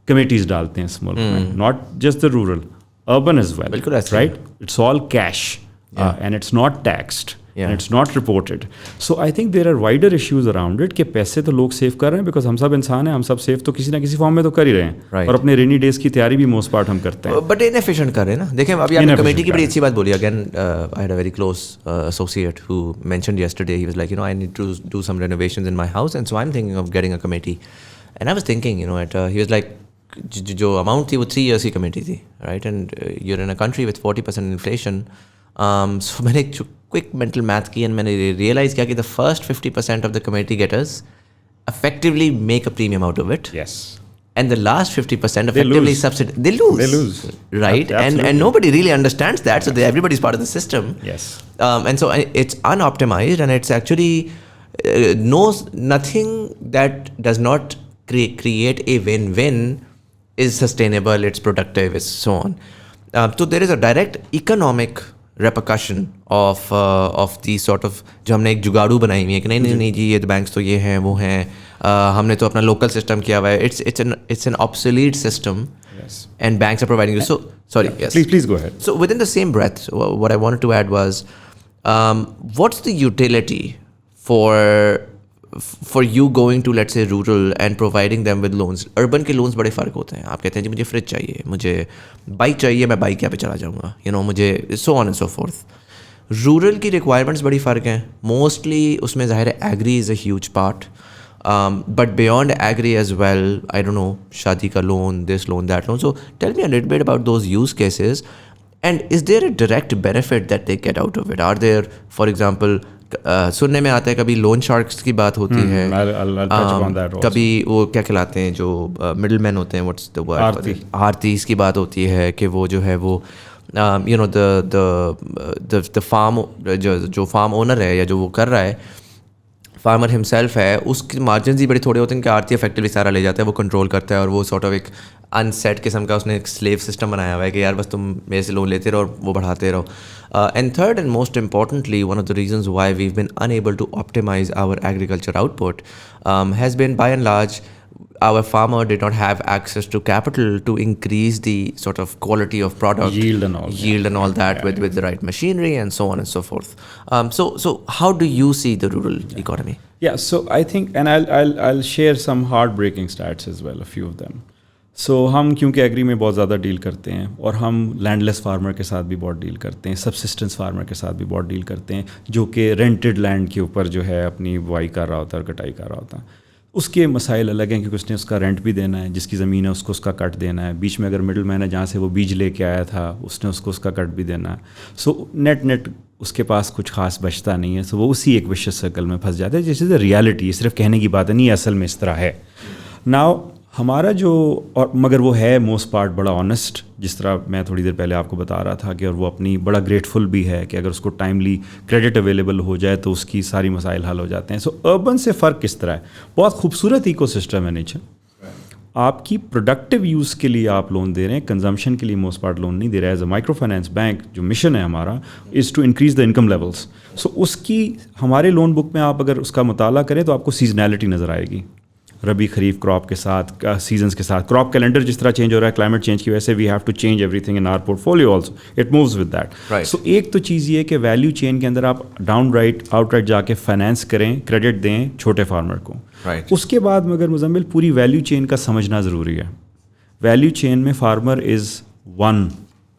کمیٹیز ڈالتے ہیں اس ملک میں, not just the rural, urban as well, right, it's all cash and it's not taxed. And it's not reported. So I think there are wider issues around it کہ پیسے تو لوگ سیو کر رہے ہیں, بیکاز ہم سب انسان ہیں, ہم سب سیو تو کسی نہ کسی فارم میں تو کر ہی رہے ہیں, اور اپنے رینی ڈیز کی تیاری بھی موسٹ پارٹ ہم کرتے ہیں, بٹ انیفیشینٹ کر رہے ہیں نا. دیکھیں ابھی آپ نے کمیٹی کی بڑی اچھی بات بولی. Again I had a very close associate who mentioned yesterday, he was like, I need to do some renovations in my house, and so I'm thinking of getting a committee. And I was thinking, he was like, جو amount تھی وہ 3 years کی committee تھی, right, and you're in a country with 40% inflation. So میں نے ایک quick mental math کی, and میں نے ریئلائز کیا کہ the first 50% of the committee getters effectively make a premium out of it. Yes. And the last 50% effectively subsidize. They lose. Right? And nobody really understands that, so everybody's part of the system. Yes. And so it's unoptimized, and it's actually nothing that does not create a win-win is sustainable, it's productive, it's so on. So there is a direct economic repercussion of these sort of, جو ہم نے ایک جگاڑو بنائی ہوئی ہے کہ نہیں جی یہ بینکس تو یہ ہیں وہ ہیں, ہم نے تو اپنا لوکل سسٹم کیا ہوا ہے. It's an obsolete system. Yes. And banks are providing you. So sorry, yes. Please go ahead. So within the same breath, what I wanted to add was, what's the utility for you going to, let's say, rural and providing them with loans? Urban کے loans بڑے فرق ہوتے ہیں. آپ کہتے ہیں جی مجھے fridge چاہیے, مجھے بائک چاہیے, میں بائک کیا پہ چلا جاؤں گا, مجھے so on and so forth. Rural کی ریکوائرمنٹس بڑی فرق ہیں. موسٹلی اس میں ظاہر ہے agri is a huge part, but beyond agri as well, I don't know, شادی کا loan, this loan, that loan. So tell me a little bit about those use cases, and is there a direct benefit that they get out of it? Are there, for example, سننے میں آتا ہے کبھی loan sharks کی بات ہوتی ہے, کبھی وہ کیا کہلاتے ہیں جو مڈل مین ہوتے ہیں, واٹس دا ورڈ, آرتیز کی بات ہوتی ہے کہ وہ جو ہے وہ the فارم, جو فارم اونر ہے یا جو وہ کر رہا ہے, فارمر ہمسیلف ہے, اس کی مارجنز ہی بڑے تھوڑے ہوتے ہیں کہ آرتی افیکٹولی سارا لے جاتا ہے, وہ کنٹرول کرتا ہے, اور وہ سارٹ آف ایک ان سیٹ قسم کا اس نے ایک سلیو سسٹم بنایا ہوا ہے کہ یار بس تم میرے سے لون لیتے رہو اور وہ بڑھاتے رہو. And third and most importantly, one of the reasons why we've been enable to optimize our agriculture output has been by and large our farmer did not have access to capital to increase the sort of quality of product, yield and all that, with the right machinery and so on and so forth. So how do you see the rural economy? Yeah, so I think, and I'll share some heartbreaking stats as well, a few of them. So ہم کیونکہ agri میں بہت زیادہ deal کرتے ہیں, اور ہم land لیس farmer کے ساتھ بھی بہت ڈیل کرتے ہیں, سبسسٹنس فارمر کے ساتھ بھی بہت ڈیل کرتے ہیں, جو کہ رینٹڈ لینڈ کے اوپر جو ہے اپنی بوائی کر رہا ہوتا ہے اور کٹائی کر رہا ہوتا ہے. اس کے مسائل الگ ہیں, کیونکہ اس نے اس کا رینٹ بھی دینا ہے, جس کی زمین ہے اس کو اس کا کٹ دینا ہے, بیچ میں اگر مڈل مین ہے جہاں سے وہ بیج لے کے آیا تھا اس نے اس کو اس کا کٹ بھی دینا ہے. سو نیٹ اس کے پاس کچھ خاص بچتا نہیں ہے, سو وہ اسی ایک وشیس سرکل میں پھنس جاتا ہے, جس از اے ریالٹی. صرف کہنے کی بات ہے نہیں, اصل میں اس طرح ہے. ناؤ ہمارا جو, اور مگر وہ ہے موسٹ پارٹ بڑا آنیسٹ, جس طرح میں تھوڑی دیر پہلے آپ کو بتا رہا تھا کہ, اور وہ اپنی بڑا گریٹفل بھی ہے کہ اگر اس کو ٹائملی کریڈٹ اویلیبل ہو جائے تو اس کی ساری مسائل حل ہو جاتے ہیں. سو اربن سے فرق کس طرح ہے؟ بہت خوبصورت ایکو سسٹم ہے نیچر. آپ کی پروڈکٹیو یوز کے لیے آپ لون دے رہے ہیں, کنزمپشن کے لیے موسٹ پارٹ لون نہیں دے رہا ہے. As a micro finance bank جو مشن ہے ہمارا is to increase the income levels. So اس کی ہمارے لون بک میں آپ اگر اس کا مطالعہ کریں تو آپ کو سیزنیلٹی نظر آئے گی, ربی خریف کراپ کے ساتھ, سیزنس کے ساتھ. کراپ کیلنڈر جس طرح چینج ہو رہا ہے کلائمیٹ چینج کی وجہ سے, we have to change everything in our portfolio also, it moves with that. So ایک تو چیز یہ ہے کہ ویلیو چین کے اندر آپ آؤٹ رائٹ جا کے فائنینس کریں, کریڈٹ دیں چھوٹے فارمر کو. اس کے بعد مگر مزمل پوری ویلیو چین کا سمجھنا ضروری ہے. ویلیو چین میں farmer is one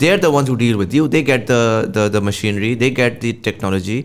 they're the ones who deal with you, they get the machinery, they get the technology,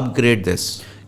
upgrade this.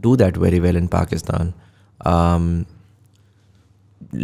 do that very well in Pakistan.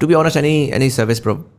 to be honest any service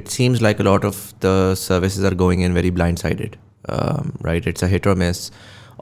it seems like a lot of the services are going in very blindsided, right? It's a hit or miss,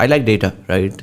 I like data, right?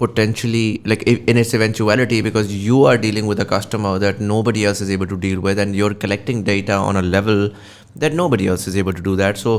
potentially, like in its eventuality, because you are dealing with a customer that nobody else is able to deal with, and you're collecting data on a level that nobody else is able to do that. So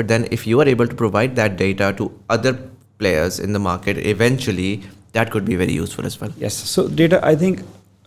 but then if you are able to provide that data to other players in the market, eventually that could be very useful as well. Yes, so data, I think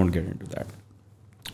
won't get into that.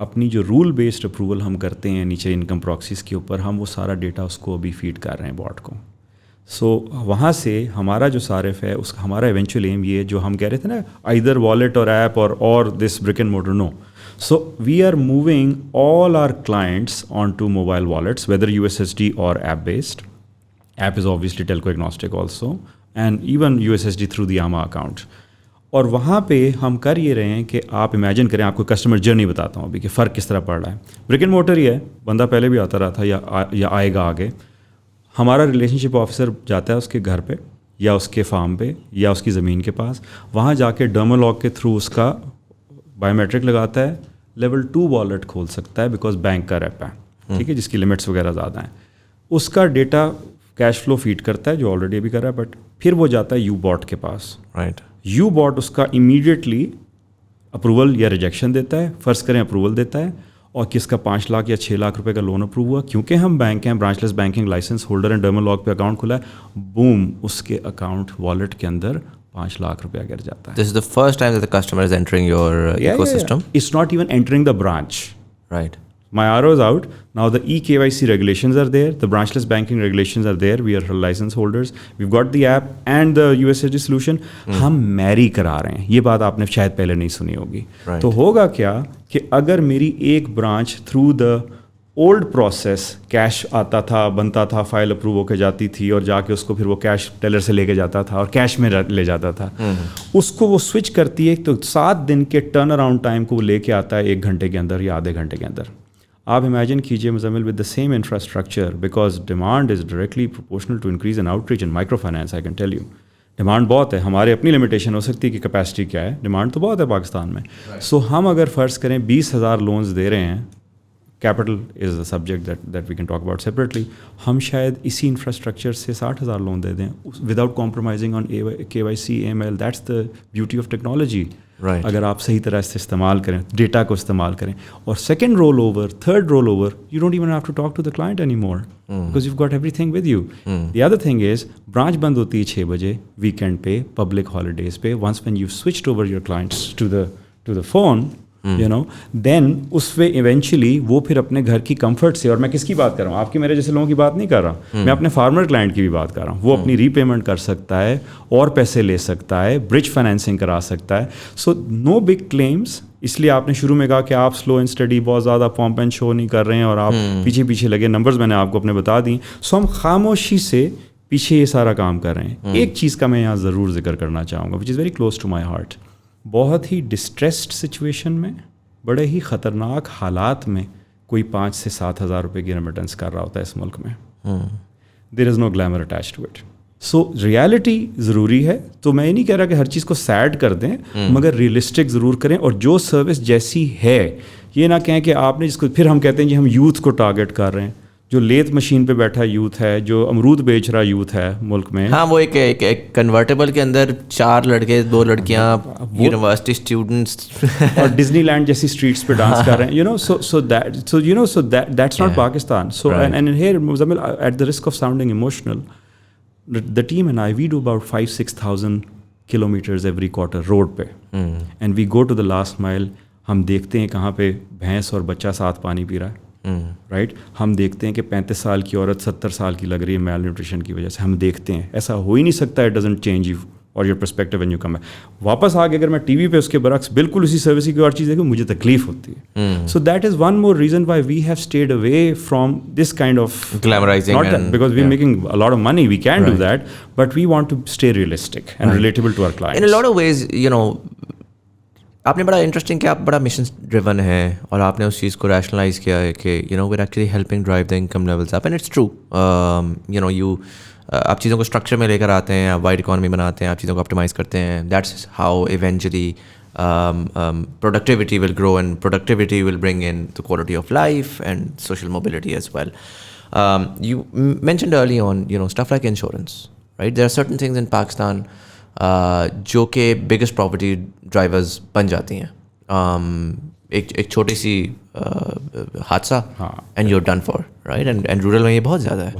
اپنی جو role based approval ہم کرتے ہیں نیچے income proxies کے اوپر, ہم وہ سارا ڈیٹا اس کو ابھی فیڈ کر رہے ہیں بوٹ کو. سو وہاں سے ہمارا جو صارف ہے اس کا ہمارا ایونچوئل ایم یہ جو ہم کہہ رہے تھے نا آئدر والیٹ اور ایپ اور this brick and mortar, no. So we are moving all our clients onto mobile wallets, whether USSD or app-based. App is obviously telco agnostic also, and even USSD through the AMA account. اور وہاں پہ ہم کر یہ رہے ہیں کہ آپ امیجن کریں, آپ کو کسٹمر جرنی بتاتا ہوں ابھی کہ فرق کس طرح پڑ رہا ہے. برک اینڈ مورٹر یہ ہے, بندہ پہلے بھی آتا رہا تھا یا آئے گا آگے. ہمارا ریلیشن شپ آفیسر جاتا ہے اس کے گھر پہ یا اس کے فارم پہ یا اس کی زمین کے پاس, وہاں جا کے ڈرمالاگ کے تھرو اس کا بایو میٹرک لگاتا ہے, لیول 2 والیٹ کھول سکتا ہے بیکاز بینک کا ریپ ہے, ٹھیک ہے, جس کی لمٹس وغیرہ زیادہ ہیں. اس کا ڈیٹا کیش فلو فیڈ کرتا ہے جو آلریڈی ابھی کر رہا ہے, بٹ پھر وہ جاتا ہے یو باٹ کے پاس. رائٹ, یو باٹ اس کا امیڈیٹلی اپروول یا ریجیکشن دیتا ہے. فرض کریں اپروول دیتا ہے اور کس کا 5 لاکھ یا 6 لاکھ روپے کا لون اپروو ہوا, کیونکہ ہم بینک ہیں, برانچ لیس بینکنگ لائسنس ہولڈر ہیں, ڈرمالاگ پہ اکاؤنٹ کھلا ہے, بوم, اس کے اکاؤنٹ والیٹ کے اندر 5 لاکھ روپیہ گر جاتا ہے. This is the first time that the customer is entering your ecosystem. Yeah. It's not even entering the branch. Right. My RO is out. Now the eKYC regulations are there. The branchless banking regulations are there. We are license holders. We've got the app and the USSD solution. ہم میری کرا رہے ہیں. یہ بات آپ نے شاید پہلے نہیں سنی ہوگی. تو ہوگا کیا کہ اگر میری ایک branch through the old process cash آتا تھا, بنتا تھا, فائل اپروو ہو کے جاتی تھی اور جا کے اس کو پھر وہ کیش ٹیلر سے لے کے جاتا تھا اور کیش میں لے جاتا تھا, اس کو وہ سوئچ کرتی ہے تو 7 دن کے ٹرن اراؤنڈ ٹائم کو وہ لے کے آتا ہے 1 گھنٹے کے اندر یا آدھے گھنٹے کے اندر. آپ امیجن کیجیے Muzammil with the same infrastructure, because demand is directly proportional to increase in outreach in microfinance. I can tell you demand بہت ہے, ہمارے اپنی لمیٹیشن ہو سکتی ہے کہ کیپیسٹی کیا ہے, ڈیمانڈ تو بہت ہے پاکستان میں. سو ہم اگر فرض کریں 20,000 لونز دے رہے ہیں, capital is a subject that we can talk about separately, ہم شاید اسی انفراسٹرکچر سے 60,000 لون دے دیں without compromising on KYC AML. That's the beauty of technology. اگر آپ صحیح طرح سے استعمال کریں, ڈیٹا کو استعمال کریں. اور second roll over, third roll over, you don't even have to talk to the client any more because you got everything with you. The other thing is branch بند ہوتی ہے 6 بجے ویکینڈ پہ, public holidays پہ. Once when you switched over your clients to the phone, you know, then اس پہ eventually وہ پھر اپنے گھر کی کمفرٹ سے, اور میں کس کی بات کر رہا ہوں, آپ کی میرے جیسے لوگوں کی بات نہیں کر رہا, میں اپنے فارمر کلائنٹ کی بھی بات کر رہا ہوں. وہ اپنی ری پیمنٹ کر سکتا ہے اور پیسے لے سکتا ہے, برج فائنینسنگ کرا سکتا ہے. سو نو بگ کلیمس. اس لیے آپ نے شروع میں کہا کہ آپ سلو اینڈ اسٹڈی, بہت زیادہ پمپ اینڈ شو نہیں کر رہے ہیں اور آپ پیچھے لگے. نمبرز میں نے آپ کو اپنے بتا دیں. سو ہم خاموشی سے پیچھے یہ سارا کام کر رہے ہیں. ایک چیز کا میں یہاں ضرور ذکر کرنا چاہوں گا which is very close to my heart. بہت ہی ڈسٹریسڈ سچویشن میں, بڑے ہی خطرناک حالات میں کوئی 5 سے 7 ہزار روپے کی ریمیٹنس کر رہا ہوتا ہے اس ملک میں. There is no glamour attach to it. So reality ضروری ہے. تو میں یہ نہیں کہہ رہا کہ ہر چیز کو سیڈ کر دیں, مگر ریئلسٹک ضرور کریں. اور جو سروس جیسی ہے, یہ نہ کہیں کہ آپ نے جس کو پھر ہم کہتے ہیں جی ہم یوتھ کو ٹارگیٹ کر رہے ہیں. جو لیت مشین پہ بیٹھا یوتھ ہے, جو امرود بیچ رہا یوتھ ہے ملک میں. ہاں, وہ ایک کنورٹیبل کے اندر 4 لڑکے 2 لڑکیاں یونیورسٹی اسٹوڈنٹس اور ڈزنی لینڈ جیسی اسٹریٹس پہ ڈانس کر رہے ہیں. So that's not Pakistan. So and here Muzammil, at the risk of sounding emotional, the team and I, we do about 5,000-6,000 kilometers every quarter road پہ, and we go to the last mile. ہم دیکھتے ہیں کہاں پہ بھینس اور بچہ ساتھ پانی پی رہا ہے, رائٹ. ہم دیکھتے ہیں کہ 35 سال کی عورت 70 سال کی لگ رہی ہے میل نیوٹریشن کی وجہ سے. ہم دیکھتے ہیں, ایسا ہو ہی نہیں سکتا. اٹ ڈزنٹ چینج یو اور your perspective when you come back. واپس آ کے اگر میں ٹی وی پہ اس کے برعکس بالکل اسی سروس کی کوئی اور چیز دیکھوں, مجھے تکلیف ہوتی ہے. So that is one more reason why we have stayed away from this kind of glamorizing, not because we're making a lot of money, we can do that, but we want to stay realistic and relatable to our clients. In a lot of ways, you know, آپ نے بڑا interesting کہ آپ بڑا mission driven ہیں اور آپ نے اس چیز کو ریشنلائز کیا ہے کہ you know we're actually helping drive the income levels up. And it's true. You know آپ چیزوں کو اسٹرکچر میں لے کر آتے ہیں, آپ وائڈ اکانومی بناتے ہیں, آپ چیزوں کو آپٹیمائز کرتے ہیں. That's how eventually productivity will grow, and productivity will bring in the quality of life and social mobility as well. You mentioned early on, you know, stuff like insurance, right? There are certain things in Pakistan جو کہ biggest property drivers بن جاتی ہیں. ایک چھوٹی سی حادثہ and you done for, right. And rural میں یہ بہت زیادہ ہے.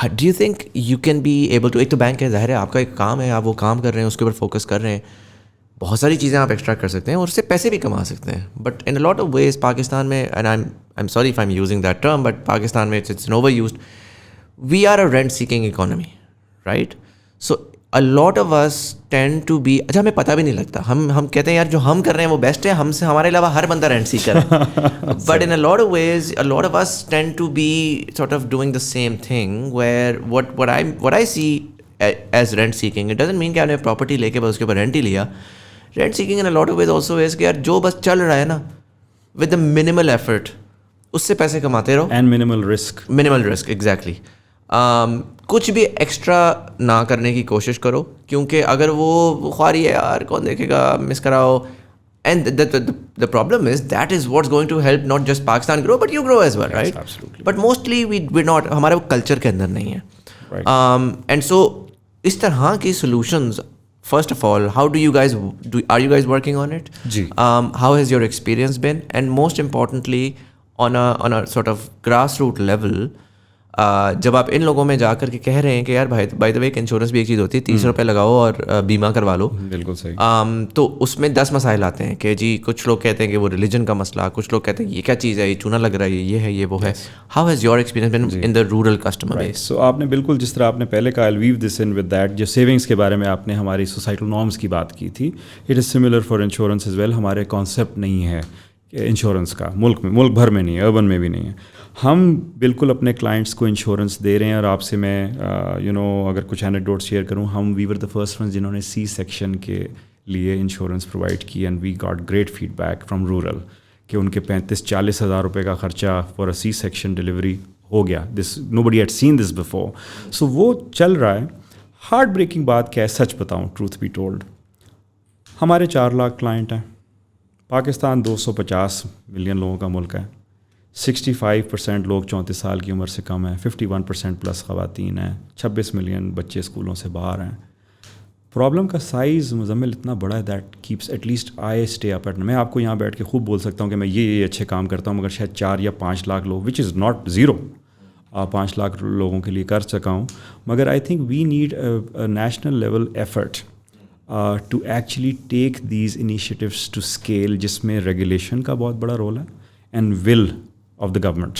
Do you think you can be able to, ایک تو بینک ہے, ظاہر ہے آپ کا ایک کام ہے, آپ وہ کام کر رہے ہیں, اس کے اوپر فوکس کر رہے ہیں, بہت ساری چیزیں آپ ایکسٹریکٹ کر سکتے ہیں اور اس سے پیسے بھی کما سکتے ہیں. But in a lot of ways Pakistan میں, and I am sorry if I am using that term, but Pakistan میں it's overused, we are a rent seeking economy, right. So a lot of us tend to be, اچھا ہمیں پتہ بھی نہیں لگتا, ہم کہتے ہیں یار جو ہم کر رہے ہیں وہ بیسٹ ہے, ہم سے ہمارے علاوہ ہر بندہ رینٹ سیکر ہے. But in a lot of ways, a lot of us tend to be sort of doing the same thing, where what I see as rent seeking, it doesn't mean کہ آپ نے پراپرٹی لے کے بس اس کے اوپر rent ہی لیا. Rent seeking in a lot of ways also is کہ یار جو بس چل رہا ہے نا with the minimal effort, اس سے پیسے کماتے رہو. And minimal risk, exactly. کچھ بھی ایکسٹرا نہ کرنے کی کوشش کرو, کیونکہ اگر وہ خواری ہے یار کون دیکھے گا, مس کراؤ. And the problem is that is what's going to help not just Pakistan grow but you grow as well, right? Absolutely. But mostly we're not, ہمارے وہ کلچر کے اندر نہیں ہے. And so اس طرح کی solutions, first of all, how do you guys are you guys working on it? G. How has your experience been? And most importantly on a sort of grassroots level, جب آپ ان لوگوں میں جا کر کے کہہ رہے ہیں کہ یار بائی دا وے انشورنس بھی ایک چیز ہوتی ہے, 30 روپے لگاؤ اور بیمہ کروا لو. بالکل صحیح. تو اس میں 10 مسائل آتے ہیں کہ جی کچھ لوگ کہتے ہیں کہ وہ ریلیجن کا مسئلہ, کچھ لوگ کہتے ہیں یہ کیا چیز ہے, یہ چونا لگ رہا ہے, یہ ہے, یہ وہ ہے. How has your experience been in the rural customer base? So آپ نے بالکل جس طرح آپ نے پہلے کہا, leave this in with that, جو سیونگس کے بارے میں آپ نے ہماری سوسائٹل نارمس کی بات کی تھی, it is similar for insurance as well. ہمارے کانسیپٹ نہیں ہے انشورنس کا ملک بھر میں نہیں ہے, اربن میں بھی نہیں ہے. ہم بالکل اپنے کلائنٹس کو انشورنس دے رہے ہیں. اور آپ سے میں اگر کچھ اینیکڈوٹ شیئر کروں, ہم وی ور دا فرسٹ ونس جنہوں نے سی سیکشن کے لیے انشورنس پرووائڈ کی, and we got great feedback from rural کہ ان کے 35-40 ہزار روپے کا خرچہ for a C section delivery ہو گیا. This know body had seen this before. سو وہ چل رہا ہے. ہارٹ بریکنگ بات کیا ہے, سچ بتاؤں, ٹروتھ بی ٹولڈ, ہمارے 4 لاکھ کلائنٹ ہیں. پاکستان 250 ملین لوگوں کا ملک ہے. 65% لوگ 34 سال کی عمر سے کم ہیں, 51% پلس خواتین ہیں, 26 ملین بچے اسکولوں سے باہر ہیں. پرابلم کا سائز مزمل اتنا بڑا ہے that keeps at least I stay up at. میں آپ کو یہاں بیٹھ کے خوب بول سکتا ہوں کہ میں یہ اچھے کام کرتا ہوں, مگر شاید 4 یا 5 لاکھ لوگ, which is not zero, 5 lakh لوگوں کے لیے کر سکا ہوں. مگر I think we need a national level effort to actually take these initiatives to scale, جس میں ریگولیشن کا بہت بڑا رول ہے, and will of the government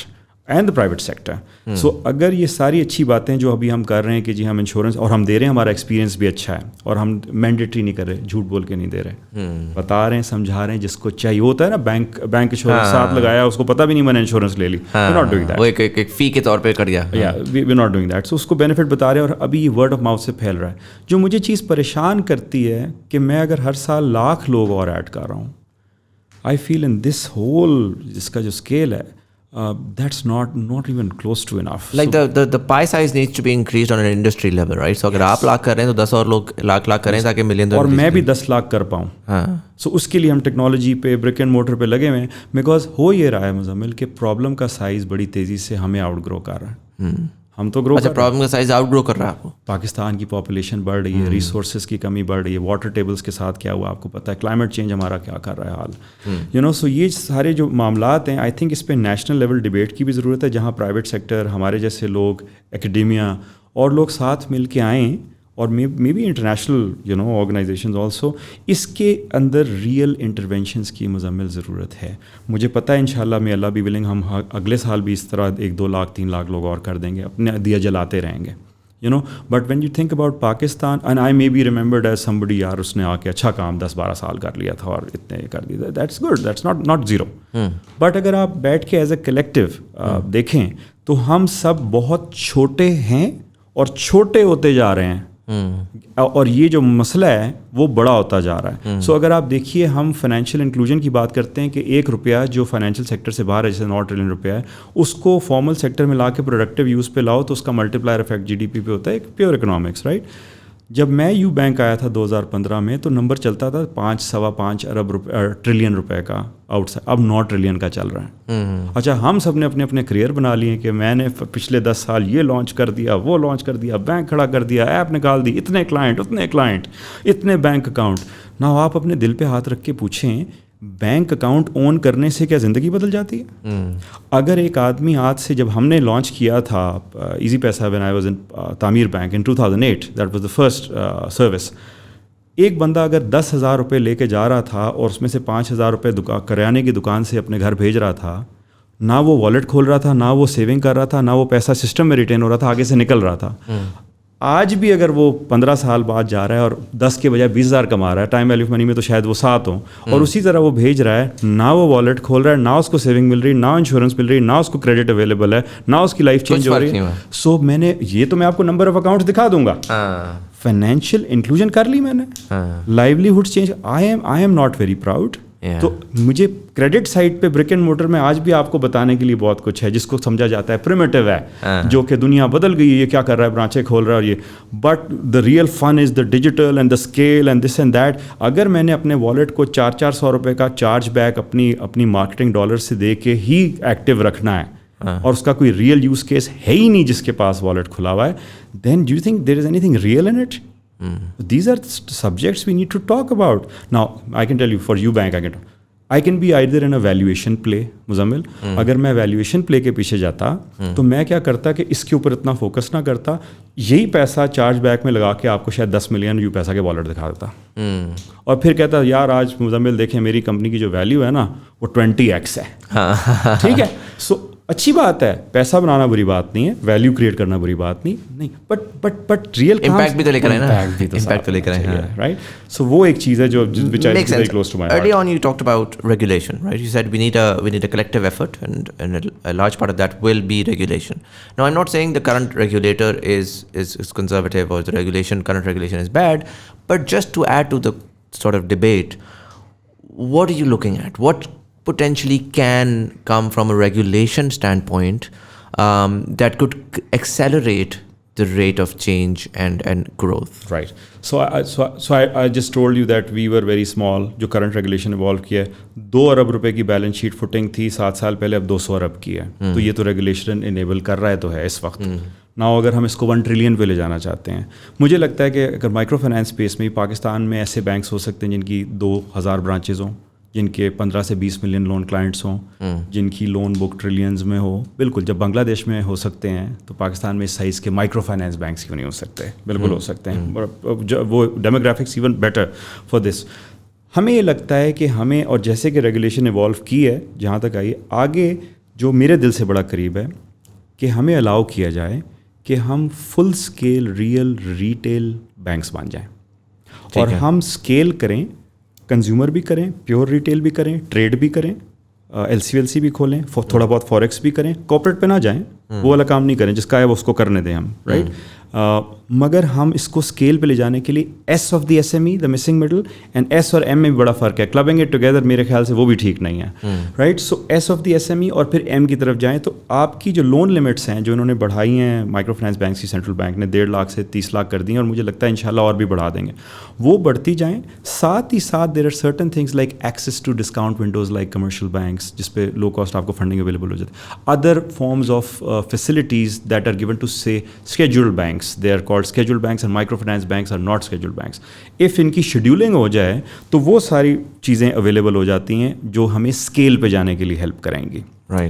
and the private sector. So اگر یہ ساری اچھی باتیں جو ابھی ہم کر رہے ہیں کہ جی ہم انشورنس اور ہم دے رہے ہیں, ہمارا ایکسپیرینس بھی اچھا ہے, اور ہم مینڈیٹری نہیں کر رہے, جھوٹ بول کے نہیں دے رہے, بتا رہے ہیں, سمجھا رہے ہیں, جس کو چاہیے ہوتا ہے نا, بینک انشورنس ساتھ لگایا, اس کو پتہ بھی نہیں میں نے انشورنس لے لی, ناٹ ڈوئنگ دیٹ, وہ ایک فی کے طور پہ کر دیا, وی ناٹ ڈوئنگ دیٹ. سو اس کو بینیفٹ بتا رہے ہیں, اور ابھی یہ ورڈ آف ماؤتھ سے پھیل رہا ہے. جو مجھے چیز پریشان کرتی ہے کہ میں اگر ہر سال 1,00,000 لوگ اور ایڈ کر رہا ہوں, آئی فیل ان دس ہول, جس کا جو اسکیل ہے, that's not even close to enough. Like the pie size needs to be increased on an industry level, right? So اگر آپ 1,00,000 کر رہے ہیں تو 10 اور لوگ لاکھ کریں تاکہ ملین, اور میں بھی 10 لاکھ کر پاؤں. سو اس کے لیے ہم ٹیکنالوجی پہ, برک اینڈ موٹر پہ لگے ہوئے ہیں. بیکاز ہو یہ رہا ہے مزمل کہ پرابلم کا سائز بڑی تیزی سے ہمیں آؤٹ گرو کر رہا ہے. ہم تو گرو, اچھا پرابلم کا سائز آؤٹ گرو کر رہا ہے آپ کو. پاکستان کی پاپولیشن بڑھ رہی ہے, ریسورسز کی کمی بڑھ رہی ہے, واٹر ٹیبلز کے ساتھ کیا ہوا آپ کو پتہ ہے, کلائمیٹ چینج ہمارا کیا کر رہا ہے حال. سو یہ سارے جو معاملات ہیں, آئی تھنک اس پہ نیشنل لیول ڈبیٹ کی بھی ضرورت ہے, جہاں پرائیویٹ سیکٹر, ہمارے جیسے لوگ, ایکڈیمیا اور لوگ ساتھ مل کے آئیں, اور maybe international organizations also, اس کے اندر ریئل انٹرونشنس کی مزمل ضرورت ہے. مجھے پتہ ہے انشاءاللہ میں اللہ بھی ولنگ ہم اگلے سال بھی اس طرح 1-2 لاکھ 3 لاکھ لوگ اور کر دیں گے, اپنے دیا جلاتے رہیں گے. But when you think about Pakistan, and I may be remembered as somebody, یار اس نے آ کے اچھا کام 10-12 سال کر لیا تھا اور اتنے کر دیا, that's good, that's not zero. But اگر آپ بیٹھ کے ایز اے کلیکٹیو دیکھیں تو ہم سب بہت چھوٹے ہیں اور چھوٹے ہوتے جا رہے ہیں, اور یہ جو مسئلہ ہے وہ بڑا ہوتا جا رہا ہے. سو اگر آپ دیکھیے, ہم فائنینشیل انکلوژن کی بات کرتے ہیں کہ 1 روپیہ جو فائنینشیل سیکٹر سے باہر ہے, جیسے 9 ٹریلین روپیہ ہے, اس کو فارمل سیکٹر میں لا کے پروڈکٹیو یوز پہ لاؤ تو اس کا multiplier effect G D P پہ ہوتا ہے, ایک پیور اکنامکس, رائٹ. جب میں یو بینک آیا تھا 2015 میں تو نمبر چلتا تھا 5-5.25 ارب ٹریلین روپے کا آؤٹ سائڈ, اب 9 ٹریلین کا چل رہا ہے. اچھا, ہم سب نے اپنے اپنے کریئر بنا لیے کہ میں نے پچھلے 10 سال یہ لانچ کر دیا, وہ لانچ کر دیا, بینک کھڑا کر دیا, ایپ نکال دی, اتنے کلائنٹ, اتنے کلائنٹ, اتنے بینک اکاؤنٹ. نہ آپ اپنے دل پہ ہاتھ رکھ کے پوچھیں, بینک اکاؤنٹ اون کرنے سے کیا زندگی بدل جاتی ہے؟ اگر ایک آدمی آج سے, جب ہم نے لانچ کیا تھا ایزی پیسہ وین آئی واز ان تعمیر bank in 2008, that was the first service, ایک بندہ اگر 10,000 روپے لے کے جا رہا تھا اور اس میں سے 5,000 روپے کریانے کی دکان سے اپنے گھر بھیج رہا تھا, نہ وہ والیٹ کھول رہا تھا, نہ وہ سیونگ کر رہا تھا, نہ وہ پیسہ سسٹم میں ریٹین ہو رہا تھا, آگے سے نکل رہا تھا. آج بھی اگر وہ 15 سال بعد جا رہا ہے اور 10 کے بجائے 20,000 کما رہا ہے, ٹائم ویلیو آف منی میں تو شاید وہ 7 ہوں, اور اسی طرح وہ بھیج رہا ہے, نہ وہ والیٹ کھول رہا ہے, نہ اس کو سیونگ مل رہی, نہ انشورنس مل رہی, نہ اس کو کریڈٹ اویلیبل ہے, نہ اس کی لائف چینج ہو رہی ہے. سو میں نے یہ تو میں آپ کو نمبر آف اکاؤنٹس دکھا دوں گا, فائنینشیل انکلوژن کر لی میں نے, livelihood change. I am not very proud. تو مجھے کریڈٹ سائٹ پہ برک اینڈ مورٹر میں آج بھی آپ کو بتانے کے لیے بہت کچھ ہے جس کو سمجھا جاتا ہے پریمیٹیو ہے, جو کہ دنیا بدل گئی ہے, یہ کیا کر رہا ہے, برانچیں کھول رہا ہے اور یہ. But the real fun is the digital and the scale and this and that. اگر میں نے اپنے والیٹ کو 400 روپے کا چارج بیک اپنی مارکیٹنگ ڈالر سے دے کے ہی ایکٹیو رکھنا ہے اور اس کا کوئی ریئل یوز کیس ہے ہی نہیں جس کے پاس والیٹ کھلا ہوا ہے, then do you think there is anything real in it? These are subjects we need to talk about. Now, I can tell you, for you bank, I can be either in a valuation play, Muzammil. اگر میں valuation پلے کے پیچھے جاتا تو میں کیا کرتا کہ اس کے اوپر اتنا فوکس نہ کرتا, یہی پیسہ چارج بیک میں لگا کے آپ کو شاید 10 ملین یو پیسہ کے والیٹ دکھا دیتا, اور پھر کہتا یار آج مزمل دیکھیں میری کمپنی کی جو ویلیو ہے نا وہ 20x ہے. ٹھیک ہے, سو اچھی بات ہے, پیسہ بنانا بری بات نہیں ہے, ویلیو کریٹ کرنا بری بات نہیں, بٹ ریئل امپیکٹ بھی تو لے کر آئے نا, امپیکٹ تو لے کر آئے, رائٹ. سو وہ ایک چیز ہے جو which is very close to my heart. Early on you talked about regulation, right? You said we need a collective effort, and a large part of that will be regulation. Now I'm not saying the current regulator is conservative or the current regulation is bad, but just to add to the sort of debate, what are you looking at? What potentially can come from a regulation standpoint that could accelerate the rate of change and growth? Right. So I just told you that we were very small. جو current regulation evolve کیا ہے, 2 ارب روپے کی balance sheet fitting تھی 7 سال پہلے, اب 200 ارب کی ہے. تو یہ تو ریگولیشن انیبل کر رہا ہے تو ہے اس وقت. ناؤ اگر ہم اس کو 1 ٹریلین پہ لے جانا چاہتے ہیں, مجھے لگتا ہے کہ اگر مائکرو فائنانس اسپیس میں پاکستان میں ایسے بینکس ہو سکتے ہیں جن کی 2,000 برانچز ہوں, جن کے 15 سے 20 ملین لون کلائنٹس ہوں, جن کی لون بک ٹریلینز میں ہو. بالکل, جب بنگلہ دیش میں ہو سکتے ہیں تو پاکستان میں اس سائز کے مائکرو فائنانس بینکس کیوں نہیں ہو سکتے؟ بالکل ہو سکتے ہیں. وہ demographics even better for this. ہمیں یہ لگتا ہے کہ ہمیں, اور جیسے کہ ریگولیشن ایوالو کی ہے جہاں تک آئی, آگے جو میرے دل سے بڑا قریب ہے کہ ہمیں الاؤ کیا جائے کہ ہم فل اسکیل ریئل ریٹیل بینکس بن جائیں, اور ہم اسکیل کریں, کنزیومر بھی کریں, پیور ریٹیل بھی کریں, ٹریڈ بھی کریں, LC بھی کھولیں, تھوڑا بہت فوریکس بھی کریں, کارپوریٹ پہ نہ جائیں, وہ والا کام نہیں کریں, جس کا ہے وہ اس کو کرنے دیں ہم, رائٹ. مگر ہم اس کو اسکیل پہ لے جانے کے لیے S of the S M E, the missing middle, and S اور ایم میں بھی بڑا فرق ہے. کلبنگ اٹ ٹوگیدر میرے خیال سے وہ بھی ٹھیک نہیں ہے, right. So S of the S M E اور پھر ایم کی طرف جائیں تو آپ کی جو لون لمٹس ہیں جو انہوں نے بڑھائی ہیں مائکرو فائنانس بینکس کی, سینٹرل بینک نے 1.5 لاکھ سے 30 لاکھ کر دی ہیں, اور مجھے لگتا ہے انشاءاللہ اور بھی بڑھا دیں گے, وہ بڑھتی جائیں. ساتھ ہی ساتھ there are certain things like access to discount windows like commercial banks, جس پہ لو کاسٹ آپ کو فنڈنگ اویلیبل ہو جاتی ہے. Other forms of facilities that are given to سے scheduled banks, they are called scheduled banks, and microfinance banks are not scheduled banks. if ان کی scheduling ہو جائے تو وہ ساری چیزیں اویلیبل ہو جاتی ہیں جو ہمیں اسکیل پہ جانے کے لیے ہیلپ کریں گی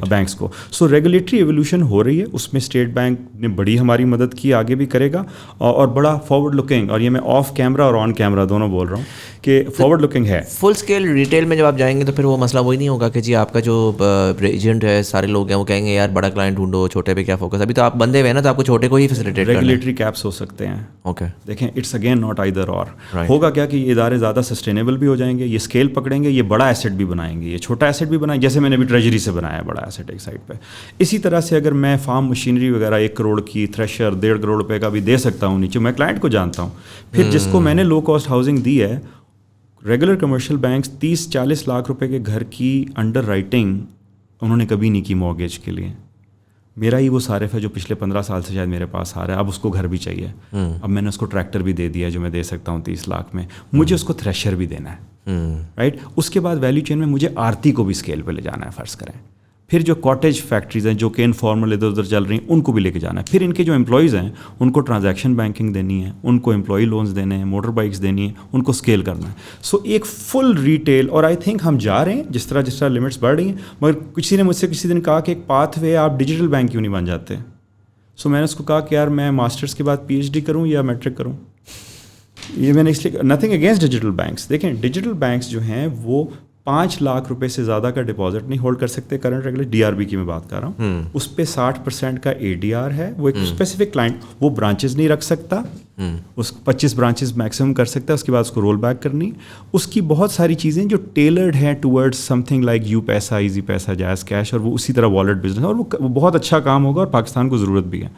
بینکس کو. سو ریگولیٹری ایولیوشن ہو رہی ہے, اس میں اسٹیٹ بینک نے بڑی ہماری مدد کی, آگے بھی کرے گا, اور بڑا فارورڈ لکنگ, اور یہ میں آف کیمرہ اور آن کیمرہ دونوں بول رہا ہوں کہ فارورڈ لکنگ ہے. فل اسکیل ریٹیل میں جب آپ جائیں گے تو پھر وہ مسئلہ وہی نہیں ہوگا کہ جی آپ کا جو ایجنٹ ہے سارے لوگ ہیں وہ کہیں گے یار بڑا کلائنٹ ڈھونڈو, چھوٹے پہ کیا فوکس. ابھی تو آپ بندے ہوئے نا تو آپ کو چھوٹے کو ہی فیسیلیٹیٹ کرنا ہے. ریگولیٹری کیپس ہو سکتے ہیں. اوکے, دیکھیں اٹس اگین ناٹ آئیدر اور. ہوگا کیا کہ یہ ادارے زیادہ سسٹینیبل بھی ہو جائیں گے, یہ اسکیل پکڑیں گے, یہ بڑا ایسٹ بھی بنائیں گے, یہ چھوٹا ایسٹ بھی بنائیں گے, جیسے میں نے بھی ٹریجری سے بنایا ہے بڑا ایسٹ ایک سائڈ پہ. اسی طرح سے اگر میں فارم مشینری وغیرہ 1 کروڑ کی, تھریشر 1.5 کروڑ روپے کا بھی دے سکتا ہوں نیچے, میں کلائنٹ کو جانتا ہوں. پھر جس کو میں نے لو کاسٹ ہاؤسنگ دی ہے, ریگولر کمرشل بینکس 30-40 لاکھ روپے کے گھر کی انڈر رائٹنگ انہوں نے کبھی نہیں کی مورگیج کے لیے. میرا ہی وہ صارف ہے جو پچھلے 15 سال سے شاید میرے پاس آ رہا ہے, اب اس کو گھر بھی چاہیے. اب میں نے اس کو ٹریکٹر بھی دے دیا جو میں دے سکتا ہوں 30 لاکھ میں, مجھے اس کو تھریشر بھی دینا ہے, رائٹ. اس کے بعد ویلیو چین میں مجھے آرتی کو بھی اسکیل پہ لے جانا ہے, فرض کریں. پھر جو کاٹیج فیکٹریز ہیں جو کہ انفارمل ادھر ادھر چل رہی ہیں ان کو بھی لے کے جانا ہے. پھر ان کے جو امپلائیز ہیں ان کو ٹرانزیکشن بینکنگ دینی ہے, ان کو امپلائی لونز دینے ہیں, موٹر بائکس دینی ہیں, ان کو اسکیل کرنا ہے. سو ایک فل ریٹیل, اور آئی تھنک ہم جا رہے ہیں جس طرح لمٹس بڑھ رہی ہیں. مگر کسی نے مجھ سے کسی دن کہا کہ ایک پاتھ وے آپ ڈیجیٹل بینک کیوں نہیں بن جاتے. سو میں نے اس کو کہا کہ یار میں ماسٹرس کے بعد PhD کروں یا میٹرک کروں, یہ میں نے اس لیے نتھنگ اگینسٹ ڈیجیٹل بینکس. دیکھیں ڈیجیٹل بینکس جو ہیں وہ 5 لاکھ روپے سے زیادہ کا ڈپازٹ نہیں ہولڈ کر سکتے. کرنٹ ریگولر DRB کی میں بات کر رہا ہوں, اس پہ 60% کا ADR ہے. وہ ایک اسپیسیفک کلائنٹ, وہ برانچز نہیں رکھ سکتا, اس 25 برانچز میکسیمم کر سکتا ہے, اس کے بعد اس کو رول بیک کرنی. اس کی بہت ساری چیزیں جو ٹیلرڈ ہیں towards some thing like you پیسہ, ایزی پیسہ, جائز کیش, اور وہ اسی طرح والٹ بزنس, اور وہ بہت اچھا کام ہوگا اور پاکستان کو ضرورت بھی ہے.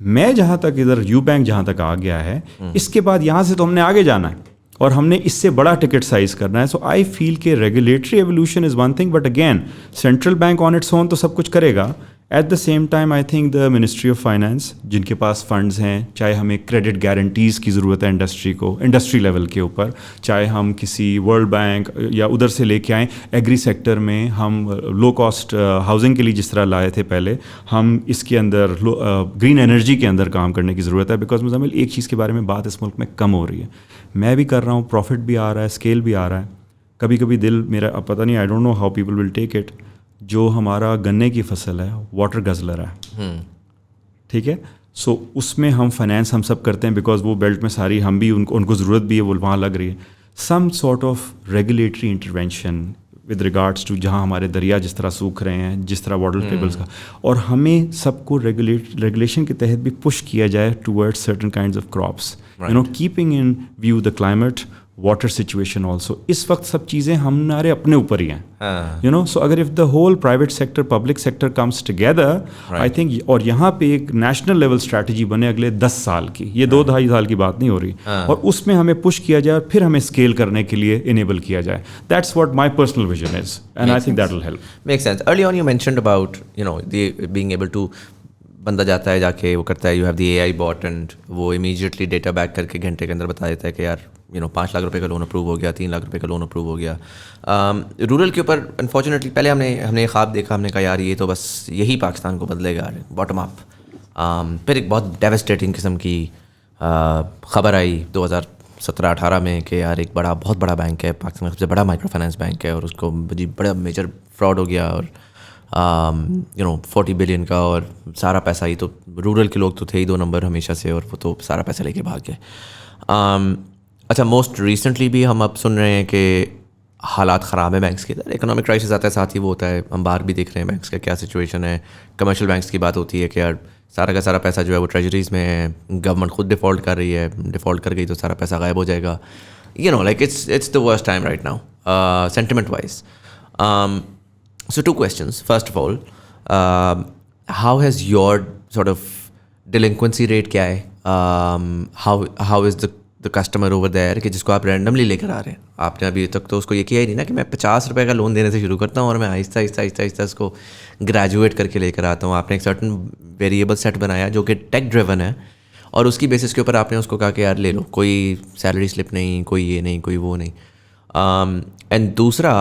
میں جہاں تک ادھر یو بینک جہاں تک آ گیا ہے, اس کے بعد یہاں سے تو ہم نے آگے جانا ہے اور ہم نے اس سے بڑا ٹکٹ سائز کرنا ہے. سو آئی فیل کہ regulatory evolution is one thing, but again central bank on its own تو سب کچھ کرے گا. At the same time I think the ministry of finance, جن کے پاس فنڈز ہیں, چاہے ہمیں کریڈٹ گارنٹیز کی ضرورت ہے انڈسٹری کو, انڈسٹری لیول کے اوپر, چاہے ہم کسی ورلڈ بینک یا ادھر سے لے کے آئیں. ایگری سیکٹر میں ہم لو کاسٹ ہاؤسنگ کے لیے جس طرح لائے تھے پہلے, ہم اس کے اندر گرین انرجی کے اندر کام کرنے کی ضرورت ہے. بیکاز مزمل ایک چیز کے بارے میں بات اس ملک میں کم ہو رہی ہے, میں بھی کر رہا ہوں, پروفٹ بھی آ رہا ہے, اسکیل بھی آ رہا ہے. کبھی کبھی دل میرا, اب پتہ نہیں, I don't know how people will take it, جو ہمارا گنے کی فصل ہے واٹر گزلر ہے, ٹھیک ہے. سو اس میں ہم فائنینس ہم سب کرتے ہیں بیکاز وہ بیلٹ میں ساری ہم بھی ان کو ضرورت بھی ہے, وہ وہاں لگ رہی ہے. Some sort of regulatory intervention with regards to جہاں ہمارے دریا جس طرح سوکھ رہے ہیں, جس طرح واٹر ٹیبلس کا, اور ہمیں سب کو ریگولیشن کے تحت بھی پش کیا جائے toward certain kinds of crops, keeping in view the climate, water situation also. اس وقت سب چیزیں ہمارے اپنے اوپر ہی ہیں, سو اگر if the whole private sector public sector comes together, I think, اور یہاں پہ ایک نیشنل لیول اسٹریٹجی بنے اگلے 10 سال کی, یہ 2-2.5 سال کی بات نہیں ہو رہی, اور اس میں ہمیں پش کیا جائے اور پھر ہمیں اسکیل کرنے کے لیے انیبل کیا جائے. That's what my personal vision is, and I think that will help. Make sense. Early on you mentioned about the being able to, بندہ جاتا ہے جا کے وہ کرتا ہے, you have the AI bot, and وہ امیجیٹلی ڈیٹا بیک کر کے گھنٹے کے اندر بتا دیتا ہے کہ یار 5 لاکھ روپے کا لون اپروو ہو گیا, 3 لاکھ روپے کا لون اپروو ہو گیا. رورل کے اوپر انفارچونیٹلی پہلے ہم نے یہ خواب دیکھا, ہم نے کہا یار یہ تو بس یہی پاکستان کو بدلے گا باٹم اپ. پھر ایک بہت ڈیوسٹیٹنگ قسم کی خبر آئی 2017-18 میں کہ یار ایک بہت بڑا بینک ہے, پاکستان کا سب سے بڑا مائکرو فائنانس بینک ہے, اور اس کو بڑا میجر فراڈ ہو گیا, اور 40 بلین کا, اور سارا پیسہ ہی تو رورل کے لوگ تو تھے ہی 2 نمبر ہمیشہ سے, اور وہ تو سارا پیسہ لے کے بھاگ گئے. اچھا, موسٹ ریسنٹلی بھی ہم اب سن رہے ہیں کہ حالات خراب ہیں بینکس کے ادھر, اکنامک کرائسس آتا ہے ساتھ ہی وہ ہوتا ہے, ہم باہر بھی دیکھ رہے ہیں بینکس کا کیا سچویشن ہے. کمرشل بینکس کی بات ہوتی ہے کہ یار سارا کا سارا پیسہ جو ہے وہ ٹریجریز میں ہے, گورنمنٹ خود ڈیفالٹ کر رہی ہے, ڈیفالٹ کر گئی تو سارا پیسہ غائب ہو جائے گا. Like it's the worst time right now sentiment wise. So 2 questions. First of all, how has your sort of delinquency rate کیا ہے, how is the customer over there کہ جس کو آپ رینڈملی لے کر آ رہے ہیں, آپ نے ابھی تک تو اس کو یہ کیا ہی نہیں نا کہ میں 50 روپے کا لون دینے سے شروع کرتا ہوں اور میں آہستہ آہستہ اس کو گریجویٹ کر کے لے کر آتا ہوں. آپ نے ایک سرٹن ویریبل سیٹ بنایا جو کہ ٹیک ڈریون ہے, اور اس کی بیسس کے اوپر آپ نے اس کو کہا کہ یار لے لو, کوئی سیلری سلپ نہیں, کوئی یہ نہیں, کوئی وہ نہیں. اینڈ دوسرا,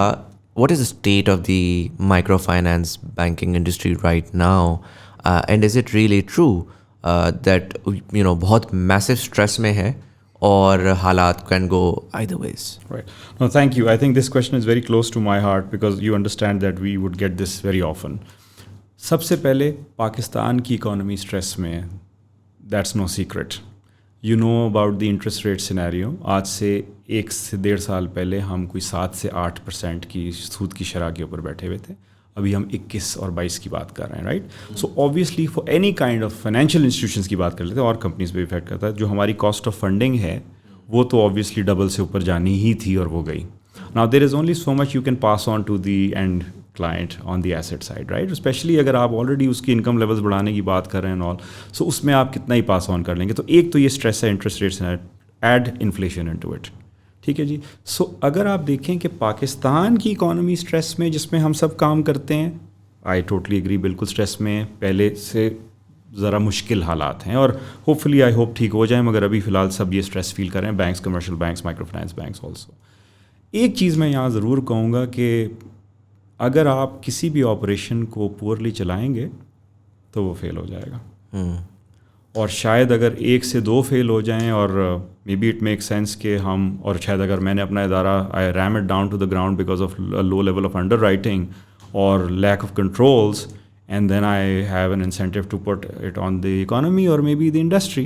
what is the state of the microfinance banking industry right now, and is it really true that بہت massive stress میں ہے اور حالات can go either ways? Right. No, thank you. I think this question is very close to my heart because you understand that we would get this very often. سب سے پہلے پاکستان کی economy stress میں ہے, that's no secret. You know about the interest rate scenario. آج سے 1 سے 1.5 سال پہلے ہم کوئی 7 سے 8% کی سود کی شرح کے اوپر بیٹھے ہوئے تھے, ابھی ہم 21 اور 22 کی بات کر رہے ہیں, right. So obviously for any kind of financial institutions کی بات کر لیتے ہیں, اور کمپنیز پہ افیکٹ کرتا ہے. جو ہماری کاسٹ آف فنڈنگ ہے وہ تو اوبیسلی ڈبل سے اوپر جانی ہی تھی اور وہ گئی. Now there is only so much you can pass on to the end client on the asset side, right? Especially اگر آپ آلریڈی اس کی انکم لیولز بڑھانے کی بات کر رہے ہیں all, so اس میں آپ کتنا ہی پاس آن کر لیں گے. تو ایک تو یہ اسٹریس ہے interest rates, add inflation into it, ٹھیک ہے جی. سو اگر آپ دیکھیں کہ پاکستان کی اکانومی اسٹریس میں جس میں ہم سب کام کرتے ہیں, آئی ٹوٹلی اگری, بالکل اسٹریس میں پہلے سے ذرا مشکل حالات ہیں, اور ہوپ فلی آئی ہوپ ٹھیک ہو جائیں, مگر ابھی فی الحال سب یہ اسٹریس فیل کر رہے ہیں, banks, commercial banks, micro finance banks also. ایک چیز میں یہاں ضرور کہوں گا کہ اگر آپ کسی بھی آپریشن کو پورلی چلائیں گے تو وہ فیل ہو جائے گا, اور شاید اگر 1 سے 2 فیل ہو جائیں, اور maybe it make sense کہ ہم, اور شاید اگر میں نے اپنا ادارہ I ream it down to the ground because of low level of underwriting اور lack of controls, and then I have an incentive to put it on the economy or maybe the industry.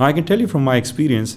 Now I can tell you from my experience,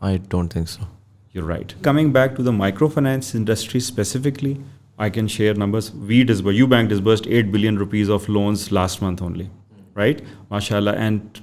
I don't think so. You're right. Coming back to the microfinance industry specifically, I can share numbers. UBank disbursed 8 billion rupees of loans last month only, right? Mashallah. And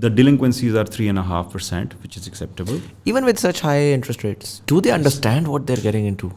The delinquencies are 3.5%, which is acceptable. Even with such high interest rates, do they understand what they're getting into?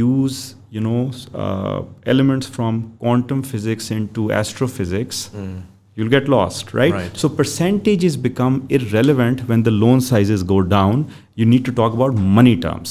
use elements from quantum physics into astrophysics, you'll get lost, right? So percentages become irrelevant when the loan sizes go down. You need to talk about money terms.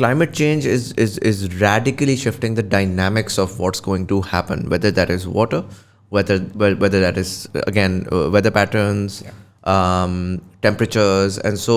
Climate change is radically shifting the dynamics of what's going to happen, whether that is water, whether that is again weather patterns, temperatures. And so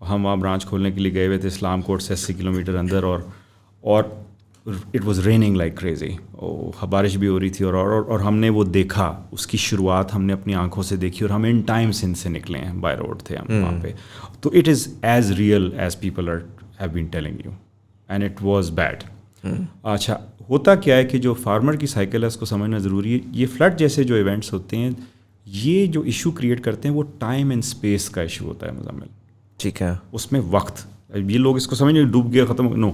ہم وہاں branch کھولنے کے لیے گئے ہوئے تھے اسلام کوٹ سے 80 kilometre اندر, اور it was raining like crazy, بارش بھی ہو رہی تھی, اور ہم نے وہ دیکھا, اس کی شروعات ہم نے اپنی آنکھوں سے دیکھی, اور ہم ان ٹائم سندھ سے نکلے ہیں, بائی روڈ تھے ہم وہاں پہ. تو it is as real as people have been telling you, and it was bed. اچھا, ہوتا کیا ہے کہ جو فارمر کی سائیکل ہے اس کو سمجھنا ضروری ہے. یہ فلڈ جیسے جو ایونٹس ہوتے ہیں, یہ جو ایشو کریٹ کرتے ہیں وہ ٹائم اینڈ اسپیس کا ایشو ہوتا ہے مزمل. ٹھیک ہے, اس میں وقت, یہ لوگ اس کو سمجھیں ڈوب گیا ختم, نو.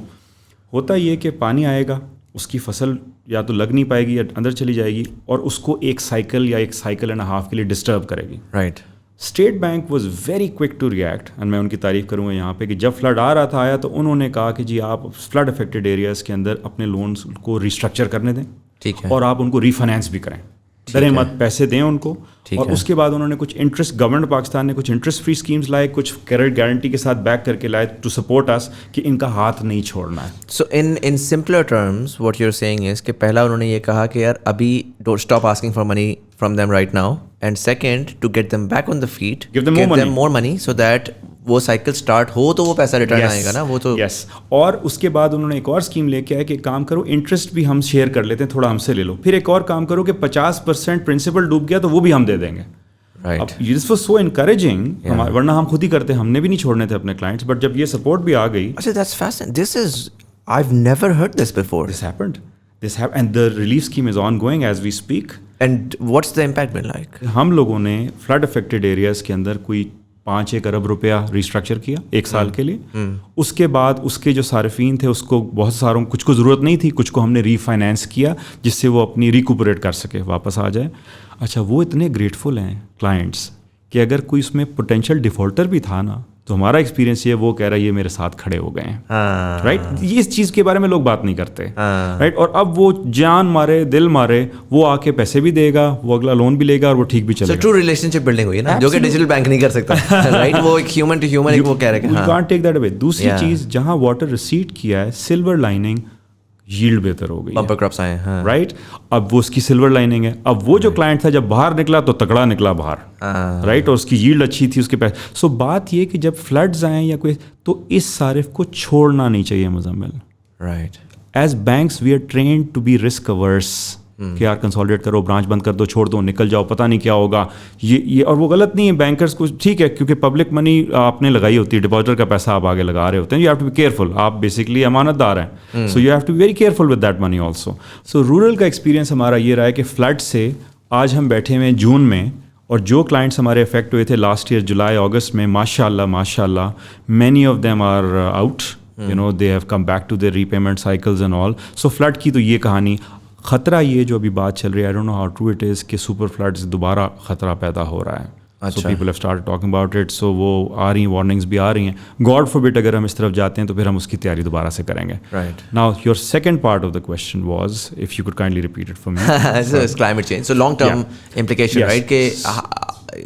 ہوتا یہ کہ پانی آئے گا, اس کی فصل یا تو لگ نہیں پائے گی یا اندر چلی جائے گی, اور اس کو ایک سائیکل یا ایک سائیکل اینڈ ہاف کے لیے ڈسٹرب کرے گی. Right. State bank was very quick to react, and میں ان کی تعریف کروں گا یہاں پہ کہ جب فلڈ آ رہا تھا آیا تو انہوں نے کہا کہ جی آپ فلڈ افیکٹڈ ایریاز کے اندر اپنے لونس کو ریسٹرکچر کرنے دیں, ٹھیک ہے, اور آپ ان کو ریفائنینس بھی کریں, دریں مت پیسے دیں ان کو. اور اس کے بعد انہوں نے کچھ انٹرسٹ, گورنمنٹ پاکستان نے کچھ انٹرسٹ فری اسکیمز لائے, کچھ کریڈٹ گارنٹی کے ساتھ بیک کر کے لائے ٹو سپورٹ اس, کہ ان کا ہاتھ نہیں چھوڑنا ہے. So in simpler terms what you are seeing is کہ پہلا انہوں نے یہ کہا کہ یار ابھی don't stop asking for money from them right now, and second to get them back on the feet, give them more money so that وہ سائیکل اسٹارٹ ہو تو وہ پیسہ ریٹرن آئے گا نا, وہ تو. یس, اور اس کے بعد انہوں نے ایک اور اسکیم لے کے آئے کہ کام کرو انٹرسٹ بھی ہم شیئر کر لیتے ہیں, تھوڑا ہم سے لے لو, پھر ایک اور کام کرو کہ 50% پرنسپل ڈوب گیا تو وہ بھی ہم دے دیں گے. اب دس واز سو انکریجنگ, ورنہ ہم خود ہی کرتے, ہم نے بھی نہیں چھوڑنے تھے اپنے کلائنٹس, بٹ جب یہ سپورٹ بھی آ گئی. اچھا, that's feasting, this is I've never heard this before. This happened, and the relief scheme is ongoing as we speak. And what's the impact been like? ہم لوگوں نے فلڈ افیکٹڈ ایریاز کے اندر کوئی 5-1 ارب روپیہ ریسٹرکچر کیا 1 سال کے لیے. اس کے بعد اس کے جو صارفین تھے اس کو بہت ساروں, کچھ کو ضرورت نہیں تھی, کچھ کو ہم نے ریفائنینس کیا جس سے وہ اپنی ریکوپریٹ کر سکے, واپس آ جائے. اچھا, وہ اتنے گریٹفل ہیں کلائنٹس کہ اگر کوئی اس میں پوٹینشیل ڈیفالٹر بھی تھا نا, تو ہمارا ایکسپیرینس یہ, وہ کہہ رہا ہے یہ میرے ساتھ کھڑے ہو گئے ہیں. رائٹ, یہ اس چیز کے بارے میں لوگ بات نہیں کرتے. رائٹ, اور اب وہ جان مارے دل مارے وہ آ کے پیسے بھی دے گا, وہ اگلا لون بھی لے گا, اور وہ ٹھیک بھی چلے گا. ٹرو ریلیشن شپ بلڈنگ ہوئی نا, جو کہ ڈیجیٹل بینک نہیں کر سکتا. رائٹ, وہ ایک ہیومن ٹو ہیومن, وہ کہہ رہے کہ you can't take that away. دوسری چیز, جہاں واٹر ریسیٹ کیا ہے, سلور لائننگ, ییلڈ بہتر ہو گئی, بمپر کراپس آئے ہیں. رائٹ, اب وہ اس کی سلور لائننگ ہے. اب وہ جو کلائنٹ تھا جب باہر نکلا تو تکڑا نکلا باہر, رائٹ, اور اس کی ییلڈ اچھی تھی, اس کے پیسے. سو بات یہ کہ جب فلڈز آئیں یا کوئی, تو اس صارف کو چھوڑنا نہیں چاہیے Muzammil. Right, as banks we are trained to be risk averse, کہ یار کنسالیڈیٹ کرو, برانچ بند کر دو, چھوڑ دو, نکل جاؤ, پتہ نہیں کیا ہوگا. یہ اور وہ غلط نہیں ہے بینکرس کو, ٹھیک ہے, کیونکہ پبلک منی آپ نے لگائی ہوتی ہے, ڈپازیٹر کا پیسہ آپ آگے لگا رہے ہوتے ہیں, you have to be careful, آپ بیسکلی امانت دار ہیں, so you have to be very careful with that money also. So rural کا ایکسپیرینس ہمارا یہ رہا ہے کہ فلڈ سے آج ہم بیٹھے ہوئے ہیں جون میں, اور جو کلائنٹس ہمارے افیکٹ ہوئے تھے لاسٹ ایئر جولائی اگست میں, ماشاء اللہ many of them are out, you know, they have come back to their repayment cycles and all. So flood کی تو یہ کہانی. خطرہ یہ جو ابھی بات چل رہی ہے, I don't know how true it is, کہ سپر فلڈز دوبارہ خطرہ پیدا ہو رہا ہے. So people have start talking about it. So وہ آ رہی ہیں, وارننگس بھی آ رہی ہیں. گاڈ فوربٹ اگر ہم اس طرف جاتے ہیں تو پھر ہم اس کی تیاری دوبارہ سے کریں گے. Right. Now your second part of the question was, if you could kindly repeat it for me. Climate change, so long term implication, right, کہ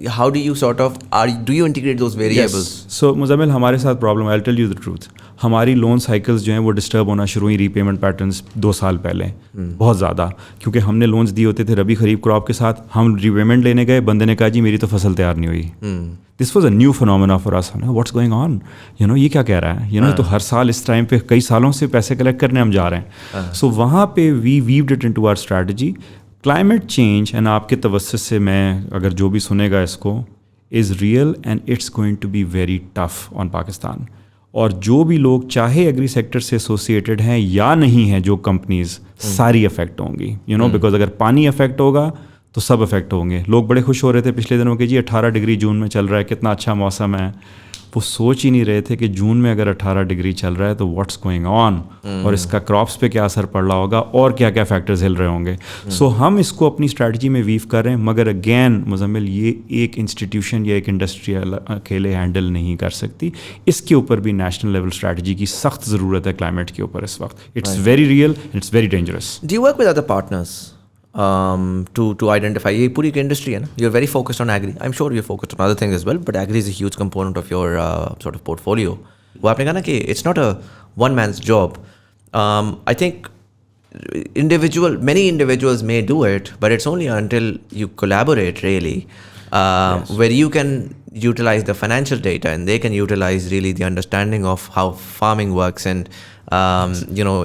how do you sort of, do you integrate those variables? So Muzammil, ہمارے ساتھ problem, I'll tell you the truth, ہماری loan cycles جو ہیں وہ disturb ہونا شروع ہوئی ری پیمنٹ پیٹرنس 2 سال پہلے, بہت زیادہ, کیونکہ ہم نے لونز دیے ہوتے تھے ربی خریف کراپ کے ساتھ, ہم ری پیمنٹ لینے گئے, بندے نے کہا جی میری تو فصل تیار نہیں ہوئی. This was a new phenomena for us, what's going on, you know, یہ کیا کہہ رہا ہے, یو نو, تو ہر سال اس ٹائم پہ کئی سالوں سے پیسے کلیکٹ کرنے ہم جا رہے ہیں. سو وہاں پہ we weaved it into our strategy. Climate change, and آپ کے توسط سے میں اگر جو بھی سنے گا اس کو, is real and it's going to be very tough on Pakistan. اور جو بھی لوگ چاہے ایگری سیکٹر سے ایسوسیٹیڈ ہیں یا نہیں ہیں, جو کمپنیز ساری افیکٹ ہوں گی, یو نو, بیکاز اگر پانی افیکٹ ہوگا تو سب افیکٹ ہوں گے. لوگ بڑے خوش ہو رہے تھے پچھلے دنوں کہ جی 18 ڈگری جون میں چل رہا ہے, کتنا اچھا موسم ہے. وہ سوچ ہی نہیں رہے تھے کہ جون میں اگر 18 ڈگری چل رہا ہے تو واٹس گوئنگ آن, اور اس کا کراپس پہ کیا اثر پڑ رہا ہوگا, اور کیا کیا فیکٹرز ہل رہے ہوں گے. سو ہم اس کو اپنی اسٹریٹجی میں ویو کر رہے ہیں, مگر اگین مزمل, یہ ایک انسٹیٹیوشن یا ایک انڈسٹری اکیلے ہینڈل نہیں کر سکتی. اس کے اوپر بھی نیشنل لیول اسٹریٹجی کی سخت ضرورت ہے کلائمیٹ کے اوپر اس وقت. It's very real, it's very dangerous. Do you work with other partners to identify, یہ پوری انڈسٹری ہے نا, you're very focused on agri, I'm sure you're focused on other things as well, but agri is a huge component of your sort of portfolio. وہ آپ نے کہا نا کہ it's not a one man's job. I think many individuals may do it, but it's only until you collaborate really, where you can utilize the financial data and they can utilize really the understanding of how farming works and you know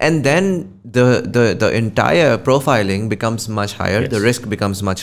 And then the entire profiling becomes much higher, yes. The risk becomes much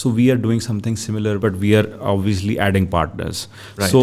So we are doing something similar, but we are obviously adding partners. Right. So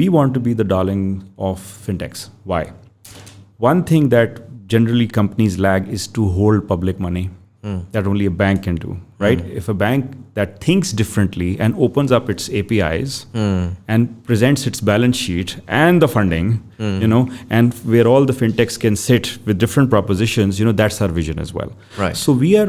we want to be the darling of fintechs. Why? One thing that generally companies lag is to hold public money. That only a bank can do, right? If a bank that thinks differently and opens up its APIs and presents its balance sheet and the funding, you know, and where all the fintechs can sit with different propositions, you know, that's our vision as well. Right. So we are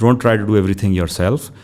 Don't try to do everything yourself.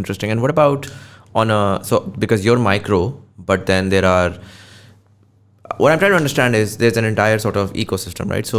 Interesting. And what about on a, so because you're micro, but then there are, what I'm trying to understand is there's an entire sort of ecosystem, right? So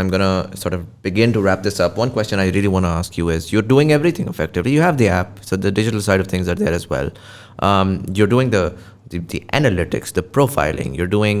I'm gonna sort of begin to wrap this up. One question I really want to ask you is, you're doing everything effectively. You have the app, so the digital side of things are there as well. You're doing the analytics, the profiling. You're doing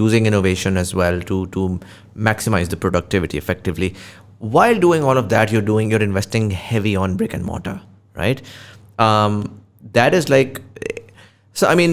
using innovation as well to maximize the productivity effectively. While doing all of that, you're investing heavy on brick and mortar, right? That is like, so I mean,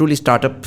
truly startup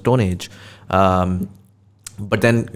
Stone Age? But then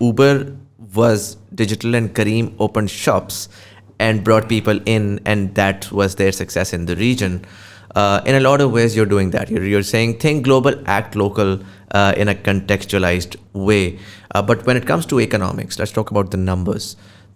Uber was digital and Careem opened shops and brought people in, and that was their success in the region. In a lot of ways, you're doing that. You're saying think global, act local in a contextualized way. But when it comes to economics, let's talk about the numbers.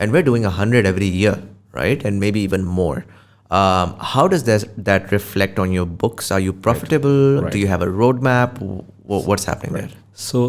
and we're doing 100 every year, right? And maybe even more. How does that reflect on your books? Are you profitable? Right. Do you have a roadmap? What's happening there? So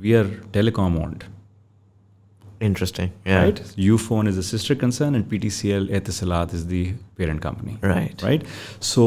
we are telecom owned. Interesting. Yeah. Right? Ufone is a sister concern and PTCL Etisalat is the parent company. Right. Right? So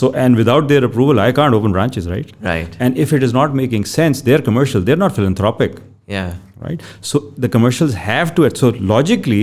So and without their approval, I can't open branches, right? Right. And if it is not making sense, they're commercial, they're not philanthropic. Yeah. Right? So the commercials have to. So logically,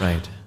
Right.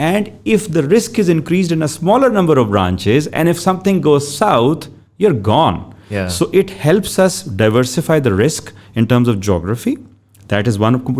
and if the risk is increased in a smaller number of branches, and if something goes south, you're gone. So it helps us diversify the risk in terms of geography. That is one,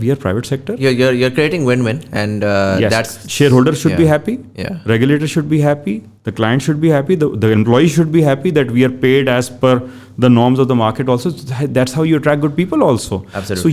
We are private sector. You're creating win-win, and yes. That's shareholders should be happy. Regulators should be happy. The client should be happy, the employee should be happy that we are paid as per the norms of the market also. That's how you attract good people also. Absolutely. So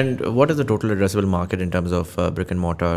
And what is the total addressable market in terms of brick and mortar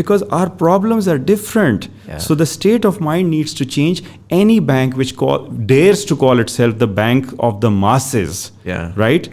because our problems are different. So the state of mind needs to change. Any bank which dares to call itself the bank of the masses, right?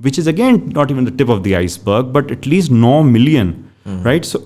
which is again not even the tip of the iceberg, but at least 9 million, right? So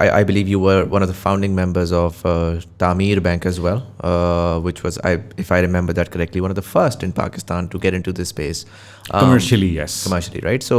I believe you were one of the founding members of Taamir Bank as well, which was, if I remember that correctly, one of the first in Pakistan to get into this space. Commercially, yes. Commercially, right? So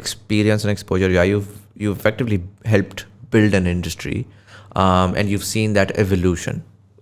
experience and exposure, you've effectively helped build an industry, and you've seen that evolution.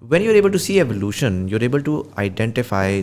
when you're able to see evolution, you're able to identify,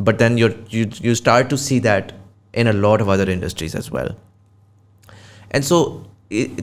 but then you start to see that in a lot of other industries as well. And so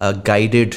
a guided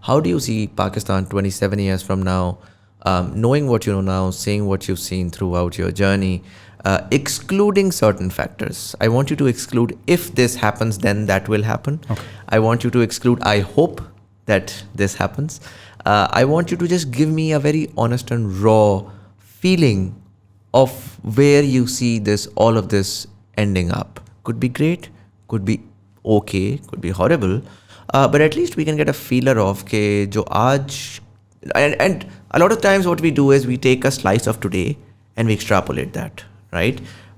how do you see Pakistan 27 years from now? Knowing what you know now, seeing what you've seen throughout your journey, excluding certain factors. I want you to exclude, if this happens, then that will happen. Okay. I want you to exclude, I hope that this happens. I want you to just give me a very honest and raw feeling of where you see this, all of this ending up. Could be great, could be okay, could be horrible, but at least we can get a feeler of ke jo aaj. And a lot of times what we do is we take a slice of today and we extrapolate that, right?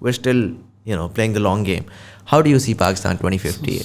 we're still playing the long game. How do you see Pakistan 2050?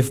if,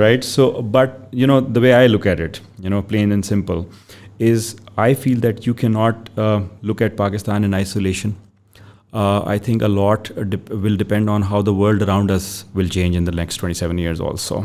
Right? So, but the way I look at it, plain and simple, is I feel that you cannot look at Pakistan in isolation. I think a lot will depend on how the world around us will change in the next 27 years also.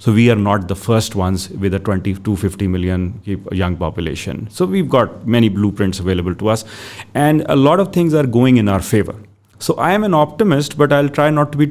So we are not the first ones with a 250 million young population. So we've got many blueprints available to us, and a lot of things are going in our favor. So I am an optimist, but I'll try not to be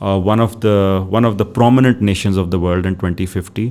one of the prominent nations of the world in 2050.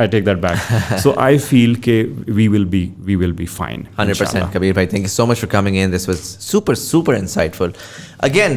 I take that back. So I feel that we will be fine. 100%, Kabir bhai. Thank you so much for coming in. This was super insightful. Again,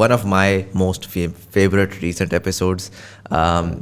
one of my most favorite recent episodes,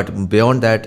but beyond that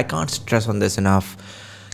I can't stress on this enough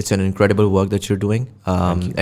It's an incredible work that you're doing,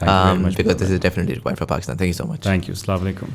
because this is definitely required for Pakistan. Thank you so much. Thank you. Assalamu alaikum.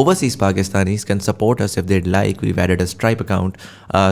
overseas Pakistanis can support us if they'd like. We've added a Stripe account,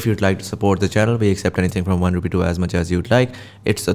If you'd like to support the channel, we accept anything from 1 rupee to as much as you'd like. It's the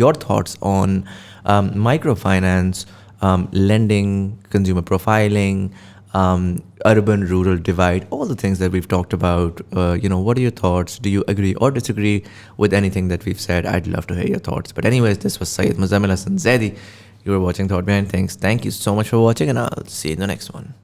your thoughts on microfinance, lending, consumer profiling, urban rural divide, all the things that we've talked about. What are your thoughts? Do you agree or disagree with anything that we've said? I'd love to hear your thoughts. But anyways, this was Syed Muzammil Hassan Zaidi. You were watching Thought Behind Things. Thank you so much for watching, and I'll see you in the next one.